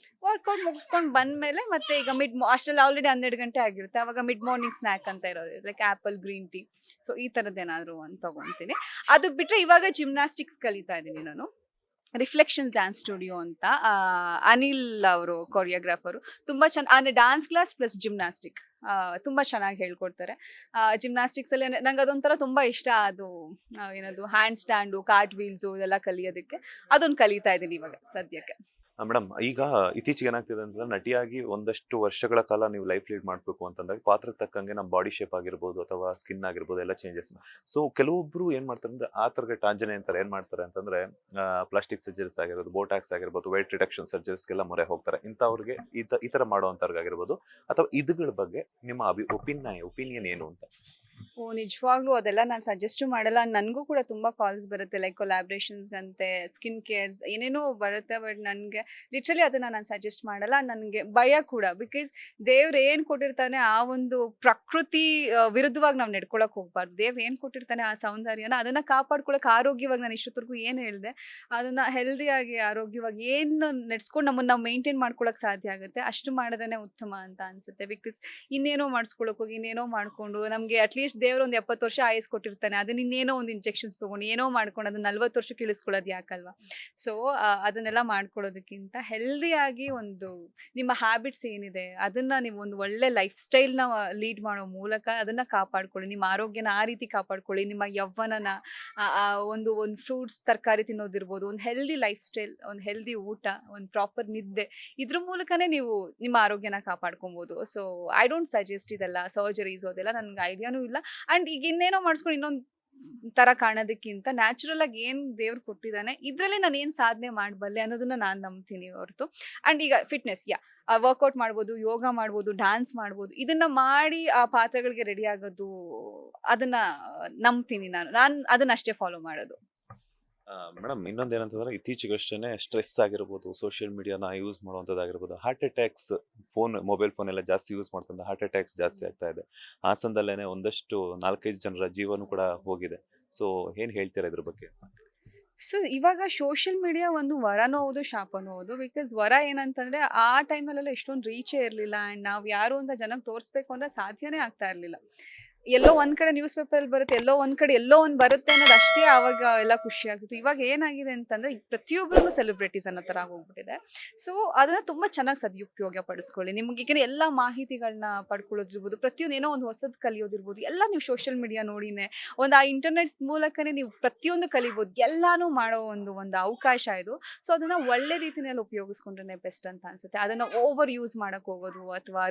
ವರ್ಕೌಟ್ ಮುಗಿಸ್ಕೊಂಡು ಬಂದಮೇಲೆ ಮತ್ತೆ ಈಗ ಅಷ್ಟರಲ್ಲಿ ಆಲ್ರೆಡಿ 12 ಗಂಟೆ ಆಗಿರುತ್ತೆ. ಆವಾಗ ಮಿಡ್ ಮಾರ್ನಿಂಗ್ ಸ್ನ್ಯಾಕ್ ಅಂತ ಇರೋದು, like apple, green tea, so ಈ ಥರದ್ದೇನಾದರೂ ಒಂದು ತೊಗೊತೀನಿ. ಅದು ಬಿಟ್ಟರೆ ಇವಾಗ ಜಿಮ್ನಾಸ್ಟಿಕ್ಸ್ ಕಲಿತಾ ಇದ್ದೀನಿ ನಾನು. ರಿಫ್ಲೆಕ್ಷನ್ಸ್ ಡ್ಯಾನ್ಸ್ ಸ್ಟುಡಿಯೋ ಅಂತ, ಅನಿಲ್ ಅವರು ಕೊರಿಯೋಗ್ರಾಫರು. ತುಂಬ ಅಂದರೆ ಡ್ಯಾನ್ಸ್ ಕ್ಲಾಸ್ ಪ್ಲಸ್ ಜಿಮ್ನಾಸ್ಟಿಕ್ ತುಂಬ ಚೆನ್ನಾಗಿ ಹೇಳ್ಕೊಡ್ತಾರೆ. ಜಿಮ್ನಾಸ್ಟಿಕ್ಸಲ್ಲಿ ನಂಗೆ ಅದೊಂಥರ ತುಂಬ ಇಷ್ಟ. ಅದು ಏನದು ಹ್ಯಾಂಡ್ ಸ್ಟ್ಯಾಂಡು, ಕಾರ್ಟ್ ವೀಲ್ಸು ಇದೆಲ್ಲ ಕಲಿಯೋದಕ್ಕೆ ಅದೊಂದು ಕಲಿತಾ ಇದ್ದೀನಿ ಇವಾಗ ಸದ್ಯಕ್ಕೆ. ಮೇಡಮ್, ಈಗ ಇತ್ತೀಚೆಗೆ ಏನಾಗ್ತಿದೆ ಅಂತಂದ್ರೆ, ನಟಿಯಾಗಿ ಒಂದಷ್ಟು ವರ್ಷಗಳ ಕಾಲ ನೀವು ಲೈಫ್ ಲೀಡ್ ಮಾಡಬೇಕು ಅಂತಂದಾಗ ಪಾತ್ರ ತಕ್ಕಂಗೆ ನಮ್ಮ ಬಾಡಿ ಶೇಪ್ ಆಗಿರ್ಬೋದು ಅಥವಾ ಸ್ಕಿನ್ ಆಗಿರ್ಬೋದು ಎಲ್ಲ ಚೇಂಜಸ್. ಸೊ ಕೆಲವೊಬ್ರು ಏನ್ ಮಾಡ್ತಾರೆ ಅಂದ್ರೆ, ಆ ಟಾರ್ಗೆಟ್ ಆಂಜನೇಯ ಅಂತಾರೆ, ಏನ್ ಮಾಡ್ತಾರೆ ಅಂತಂದ್ರೆ ಪ್ಲಾಸ್ಟಿಕ್ ಸರ್ಜರೀಸ್ ಆಗಿರ್ಬೋದು, ಬೋಟಾಕ್ಸ್ ಆಗಿರ್ಬೋದು, ವೇಟ್ ರಿಡಕ್ಷನ್ ಸರ್ಜರೀಸ್ಗೆಲ್ಲ ಮೊರೆ ಹೋಗ್ತಾರೆ. ಇಂಥವ್ರಿಗೆ ಈ ತರ ಮಾಡುವಂತವ್ರಿಗಾಗಿರ್ಬೋದು ಅಥವಾ ಇದುಗಳ ಬಗ್ಗೆ ನಿಮ್ಮ ಒಪಿನಿಯನ್ ಏನು ಅಂತ? ನಿಜವಾಗ್ಲೂ ಅದೆಲ್ಲ ನಾನು ಸಜೆಸ್ಟು ಮಾಡಲ್ಲ. ನನಗೂ ಕೂಡ ತುಂಬ ಕಾಲ್ಸ್ ಬರುತ್ತೆ, ಲೈಕ್ ಕೊಲಾಬ್ರೇಷನ್ಸ್ಗಂತೆ, ಸ್ಕಿನ್ ಕೇರ್ಸ್ ಏನೇನೋ ಬರುತ್ತೆ. ಬಟ್ ನನಗೆ ಲಿಟ್ರಲಿ ಅದನ್ನು ನಾನು ಸಜೆಸ್ಟ್ ಮಾಡಲ್ಲ. ನನಗೆ ಭಯ ಕೂಡ, ಬಿಕಾಸ್ ದೇವ್ರು ಏನು ಕೊಟ್ಟಿರ್ತಾನೆ ಆ ಒಂದು ಪ್ರಕೃತಿ ವಿರುದ್ಧವಾಗಿ ನಾವು ನಡ್ಕೊಳಕ್ಕೆ ಹೋಗ್ಬಾರ್ದು. ದೇವ್ರು ಏನು ಕೊಟ್ಟಿರ್ತಾನೆ ಆ ಸೌಂದರ್ಯನ ಅದನ್ನು ಕಾಪಾಡ್ಕೊಳಕ್ಕೆ ಆರೋಗ್ಯವಾಗಿ, ನಾನು ಇಷ್ಟೊತ್ತರೆಗೂ ಏನು ಹೇಳಿದೆ ಅದನ್ನು ಹೆಲ್ದಿಯಾಗಿ ಆರೋಗ್ಯವಾಗಿ ಏನು ನಡೆಸ್ಕೊಂಡು ನಮ್ಮನ್ನು ನಾವು ಮೇಂಟೈನ್ ಮಾಡ್ಕೊಳಕ್ಕೆ ಸಾಧ್ಯ ಆಗುತ್ತೆ ಅಷ್ಟು ಮಾಡಿದ್ರೇ ಉತ್ತಮ ಅಂತ ಅನಿಸುತ್ತೆ. ಬಿಕಾಸ್ ಇನ್ನೇನೋ ಮಾಡಿಸ್ಕೊಳಕ್ಕೆ ಹೋಗಿ ಇನ್ನೇನೋ ಮಾಡಿಕೊಂಡು ನಮಗೆ ಅಟ್ಲೀಸ್ಟ್ ಅಟ್ಲೀಸ್ಟ್ ದೇವ್ರು ಒಂದು 70 ವರ್ಷ ಆಯಸ್ ಕೊಟ್ಟಿರ್ತಾನೆ, ಅದನ್ನ ಇನ್ನೇನೋ ಒಂದು ಇಂಜೆಕ್ಷನ್ಸ್ ತೊಗೊಂಡು ಏನೋ ಮಾಡ್ಕೊಂಡು ಅದನ್ನ 40 ವರ್ಷಕ್ಕೆ ಇಳಿಸ್ಕೊಳ್ಳೋದು ಯಾಕಲ್ವಾ? ಸೊ ಅದನ್ನೆಲ್ಲ ಮಾಡ್ಕೊಳ್ಳೋದಕ್ಕಿಂತ ಹೆಲ್ದಿಯಾಗಿ ಒಂದು ನಿಮ್ಮ ಹ್ಯಾಬಿಟ್ಸ್ ಏನಿದೆ ಅದನ್ನ ನೀವು ಒಂದು ಒಳ್ಳೆ ಲೈಫ್ ಸ್ಟೈಲ್ನ ಲೀಡ್ ಮಾಡೋ ಮೂಲಕ ಅದನ್ನ ಕಾಪಾಡ್ಕೊಳ್ಳಿ. ನಿಮ್ಮ ಆರೋಗ್ಯನ ಆ ರೀತಿ ಕಾಪಾಡ್ಕೊಳ್ಳಿ. ನಿಮ್ಮ ಯವ್ವನನ ಒಂದು ಫ್ರೂಟ್ಸ್ ತರಕಾರಿ ತಿನ್ನೋದಿರ್ಬೋದು, ಒಂದು ಹೆಲ್ದಿ ಲೈಫ್ ಸ್ಟೈಲ್, ಒಂದು ಹೆಲ್ದಿ ಊಟ, ಒಂದು ಪ್ರಾಪರ್ ನಿದ್ದೆ, ಇದ್ರ ಮೂಲಕನೇ ನೀವು ನಿಮ್ಮ ಆರೋಗ್ಯನ ಕಾಪಾಡ್ಕೊಬೋದು. ಸೊ ಐ ಡೋಂಟ್ ಸಜೆಸ್ಟ್ ಇದೆಲ್ಲ ಸರ್ಜರೀಸ್ ಅದೆಲ್ಲ ನನಗೆ ಐಡಿಯಾನೂ ಇಲ್ಲ. ಆ್ಯಂಡ್ ಈಗ ಇನ್ನೇನೋ ಮಾಡಿಸ್ಕೊಂಡು ಇನ್ನೊಂದು ಥರ ಕಾಣೋದಕ್ಕಿಂತ ನ್ಯಾಚುರಲ್ ಆಗಿ ಏನು ದೇವ್ರು ಕೊಟ್ಟಿದ್ದಾನೆ ಇದರಲ್ಲಿ ನಾನು ಏನು ಸಾಧನೆ ಮಾಡಬಲ್ಲೆ ಅನ್ನೋದನ್ನ ನಾನು ನಂಬ್ತೀನಿ ಹೊರತು. ಆ್ಯಂಡ್ ಈಗ ಫಿಟ್ನೆಸ್ ವರ್ಕೌಟ್ ಮಾಡ್ಬೋದು, ಯೋಗ ಮಾಡ್ಬೋದು, ಡ್ಯಾನ್ಸ್ ಮಾಡ್ಬೋದು, ಇದನ್ನ ಮಾಡಿ ಆ ಪಾತ್ರಗಳಿಗೆ ರೆಡಿ ಆಗೋದು ಅದನ್ನ ನಂಬ್ತೀನಿ ನಾನು ಅದನ್ನ ಅಷ್ಟೇ ಫಾಲೋ ಮಾಡೋದು. ಮೇಡಮ್ ಇನ್ನೊಂದೇನಂತಂದ್ರೆ ಇತ್ತೀಚೆಗಷ್ಟೇ ಸ್ಟ್ರೆಸ್ ಆಗಿರ್ಬೋದು, ಸೋಷಿಯಲ್ ಮೀಡಿಯಾನ ಯೂಸ್ ಮಾಡುವಂಥದ್ದಾಗಿರ್ಬೋದು, ಹಾರ್ಟ್ ಅಟ್ಯಾಕ್ಸ್, ಮೊಬೈಲ್ ಫೋನ್ ಎಲ್ಲ ಜಾಸ್ತಿ ಯೂಸ್ ಮಾಡ್ತಂದ್ರೆ ಹಾರ್ಟ್ ಅಟ್ಯಾಕ್ಸ್ ಜಾಸ್ತಿ ಆಗ್ತಾ ಇದೆ. ಹಾಸನದಲ್ಲೇನೆ ಒಂದಷ್ಟು 4-5 ಜನರ ಜೀವನೂ ಕೂಡ ಹೋಗಿದೆ. ಸೊ ಏನು ಹೇಳ್ತೀರಾ ಇದ್ರ ಬಗ್ಗೆ? ಸೊ ಇವಾಗ ಸೋಷಿಯಲ್ ಮೀಡಿಯಾ ಒಂದು ವರನೂ ಹೌದು, ಶಾಪನೂ ಹೌದು. ಬಿಕಾಸ್ ವರ ಏನಂತಂದ್ರೆ ಆ ಟೈಮಲ್ಲೆಲ್ಲ ಎಷ್ಟೊಂದು ರೀಚೇ ಇರಲಿಲ್ಲ. ಆ್ಯಂಡ್ ನಾವು ಯಾರು ಅಂತ ಜನಕ್ಕೆ ತೋರಿಸ್ಬೇಕು ಅಂದ್ರೆ ಸಾಧ್ಯನೇ ಆಗ್ತಾ ಇರಲಿಲ್ಲ. ಎಲ್ಲೋ ಒಂದ್ ಕಡೆ ನ್ಯೂಸ್ ಪೇಪರಲ್ಲಿ ಬರುತ್ತೆ, ಎಲ್ಲೋ ಒಂದ್ ಕಡೆ ಎಲ್ಲೋ ಒಂದು ಬರುತ್ತೆ ಅನ್ನೋದು ಅಷ್ಟೇ ಆವಾಗ ಎಲ್ಲ ಖುಷಿ ಆಗ್ತಿತ್ತು. ಇವಾಗ ಏನಾಗಿದೆ ಅಂತಂದ್ರೆ ಪ್ರತಿಯೊಬ್ಬರು ಸೆಲೆಬ್ರಿಟೀಸ್ ಅನ್ನೋ ಥರ ಹೋಗ್ಬಿಟ್ಟಿದೆ. ಸೊ ಅದನ್ನ ತುಂಬಾ ಚೆನ್ನಾಗಿ ಸದುಪಯೋಗ ಪಡಿಸ್ಕೊಳ್ಳಿ. ನಿಮ್ಗೆ ಈಗ ಎಲ್ಲ ಮಾಹಿತಿಗಳನ್ನ ಪಡ್ಕೊಳ್ಳೋದಿರ್ಬೋದು, ಪ್ರತಿಯೊಂದು ಏನೋ ಒಂದು ಹೊಸದು ಕಲಿಯೋದಿರ್ಬೋದು, ಎಲ್ಲ ನೀವು ಸೋಷಿಯಲ್ ಮೀಡಿಯಾ ನೋಡಿನೇ ಒಂದು ಆ ಇಂಟರ್ನೆಟ್ ಮೂಲಕನೇ ನೀವು ಪ್ರತಿಯೊಂದು ಕಲಿಬೋದು. ಎಲ್ಲಾನು ಮಾಡೋ ಒಂದು ಅವಕಾಶ ಇದು. ಸೊ ಅದನ್ನ ಒಳ್ಳೆ ರೀತಿಯಲ್ಲಿ ಉಪಯೋಗಿಸ್ಕೊಂಡ್ರೆ ಬೆಸ್ಟ್ ಅಂತ ಅನ್ಸುತ್ತೆ. ಅದನ್ನ ಓವರ್ ಯೂಸ್ ಮಾಡಕ್ ಹೋಗೋದು ಅಥವಾ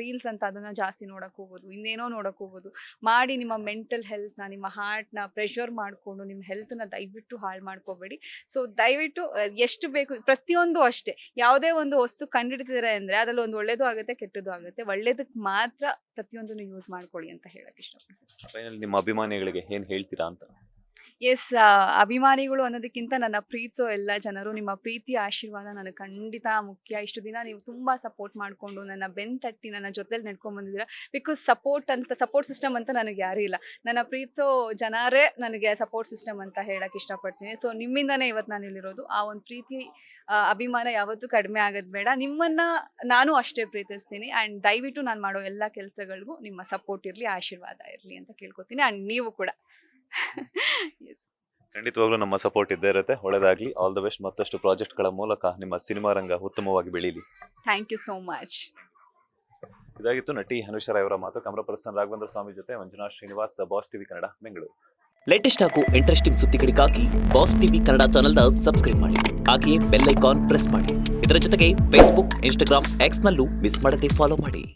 ರೀಲ್ಸ್ ಅಂತ ಅದನ್ನ ಜಾಸ್ತಿ ನೋಡಕ್ ಹೋಗೋದು, ಇನ್ನೇನೋ ನೋಡಕ್ ಹೋಗೋದು ಮಾಡಿ ನಿಮ್ಮ ಮೆಂಟಲ್ ಹೆಲ್ತ್ನ, ನಿಮ್ಮ ಹಾರ್ಟ್ನ ಪ್ರೆಷರ್ ಮಾಡಿಕೊಂಡು ನಿಮ್ಮ ಹೆಲ್ತ್ನ ದಯವಿಟ್ಟು ಹಾಳು ಮಾಡ್ಕೋಬೇಡಿ. ಸೊ ದಯವಿಟ್ಟು ಎಷ್ಟು ಬೇಕು ಪ್ರತಿಯೊಂದು ಅಷ್ಟೇ, ಯಾವುದೇ ಒಂದು ವಸ್ತು ಕಂಡುಹಿಡಿತಿದ್ದಾರೆ ಅಂದರೆ ಅದರಲ್ಲಿ ಒಂದು ಒಳ್ಳೇದು ಆಗುತ್ತೆ, ಕೆಟ್ಟದ್ದು ಆಗುತ್ತೆ. ಒಳ್ಳೇದಕ್ಕೆ ಮಾತ್ರ ಪ್ರತಿಯೊಂದನ್ನು ಯೂಸ್ ಮಾಡ್ಕೊಳ್ಳಿ ಅಂತ ಹೇಳಕ್ಕೆ ಇಷ್ಟಪಡ್ತೀನಿ. ಫೈನಲ್ ನಿಮ್ಮ ಅಭಿಮಾನಿಗಳಿಗೆ ಏನು ಹೇಳ್ತೀರಾ ಅಂತ? ಎಸ್, ಅಭಿಮಾನಿಗಳು ಅನ್ನೋದಕ್ಕಿಂತ ನನ್ನ ಪ್ರೀತಿಸೋ ಎಲ್ಲ ಜನರು, ನಿಮ್ಮ ಪ್ರೀತಿ ಆಶೀರ್ವಾದ ನನಗೆ ಖಂಡಿತ ಮುಖ್ಯ. ಇಷ್ಟು ದಿನ ನೀವು ತುಂಬ ಸಪೋರ್ಟ್ ಮಾಡಿಕೊಂಡು ನನ್ನ ಬೆನ್ನು ತಟ್ಟಿ ನನ್ನ ಜೊತೆಲಿ ನಡ್ಕೊಂಡು ಬಂದಿದ್ದೀರಾ. ಬಿಕಾಸ್ ಸಪೋರ್ಟ್ ಸಿಸ್ಟಮ್ ಅಂತ ನನಗೆ ಯಾರೂ ಇಲ್ಲ. ನನ್ನ ಪ್ರೀತಿಸೋ ಜನರೇ ನನಗೆ ಸಪೋರ್ಟ್ ಸಿಸ್ಟಮ್ ಅಂತ ಹೇಳಕ್ಕೆ ಇಷ್ಟಪಡ್ತೀನಿ. ಸೊ ನಿಮ್ಮಿಂದನೇ ಇವತ್ತು ನಾನು ಇಲ್ಲಿರೋದು. ಆ ಒಂದು ಪ್ರೀತಿ ಅಭಿಮಾನ ಯಾವತ್ತೂ ಕಡಿಮೆ ಆಗೋದು ಬೇಡ. ನಿಮ್ಮನ್ನು ನಾನು ಅಷ್ಟೇ ಪ್ರೀತಿಸ್ತೀನಿ. ಆ್ಯಂಡ್ ದಯವಿಟ್ಟು ನಾನು ಮಾಡೋ ಎಲ್ಲ ಕೆಲಸಗಳಿಗೂ ನಿಮ್ಮ ಸಪೋರ್ಟ್ ಇರಲಿ, ಆಶೀರ್ವಾದ ಇರಲಿ ಅಂತ ಕೇಳ್ಕೊತೀನಿ. ಆ್ಯಂಡ್ ನೀವು ಕೂಡ ಎಸ್, ಖಂಡಿತವಾಗ್ಲೂ ನಮ್ಮ ಸಪೋರ್ಟ್ ಇದ್ದೇ ಇರುತ್ತೆ. ಒಳ್ಳೆದಾಗ್ಲಿ, ಆಲ್ ದ ಬೆಸ್ಟ್. ಮತ್ತಷ್ಟು ಪ್ರಾಜೆಕ್ಟ್ಗಳ ಮೂಲಕ ನಿಮ್ಮ ಸಿನಿಮಾ ರಂಗ ಉತ್ತಮವಾಗಿ ಬೆಳೀಲಿ. Thank you so much. ಇದಾಗಿತ್ತು ನಟಿ ಅನುಷಾ ರೈ ಅವರ ಮಾತು. ಕ್ಯಾಮರಾ ಪರ್ಸನ್ ರಾಘವೇಂದ್ರ ಸ್ವಾಮಿ ಜೊತೆ Manjunath Srinivas, boss TV Kannada, Bengaluru. Latest ಹಾಗೂ ಇಂಟ್ರೆಸ್ಟಿಂಗ್ ಸುದ್ದಿಗಳಿಗಾಗಿ ಬಾಸ್ ಟಿವಿ ಕನ್ನಡ ಚಾನೆಲ್ನ ಸಬ್ಸ್ಕ್ರೈಬ್ ಮಾಡಿ. ಹಾಗೆಯೇ ಬೆಲ್ ಐಕಾನ್ ಪ್ರೆಸ್ ಮಾಡಿ. ಇದರ ಜೊತೆಗೆ ಫೇಸ್ಬುಕ್, ಇನ್ಸ್ಟಾಗ್ರಾಮ್, ಎಕ್ಸ್ ನಲ್ಲೂ ಮಿಸ್ ಮಾಡದೆ ಫಾಲೋ ಮಾಡಿ.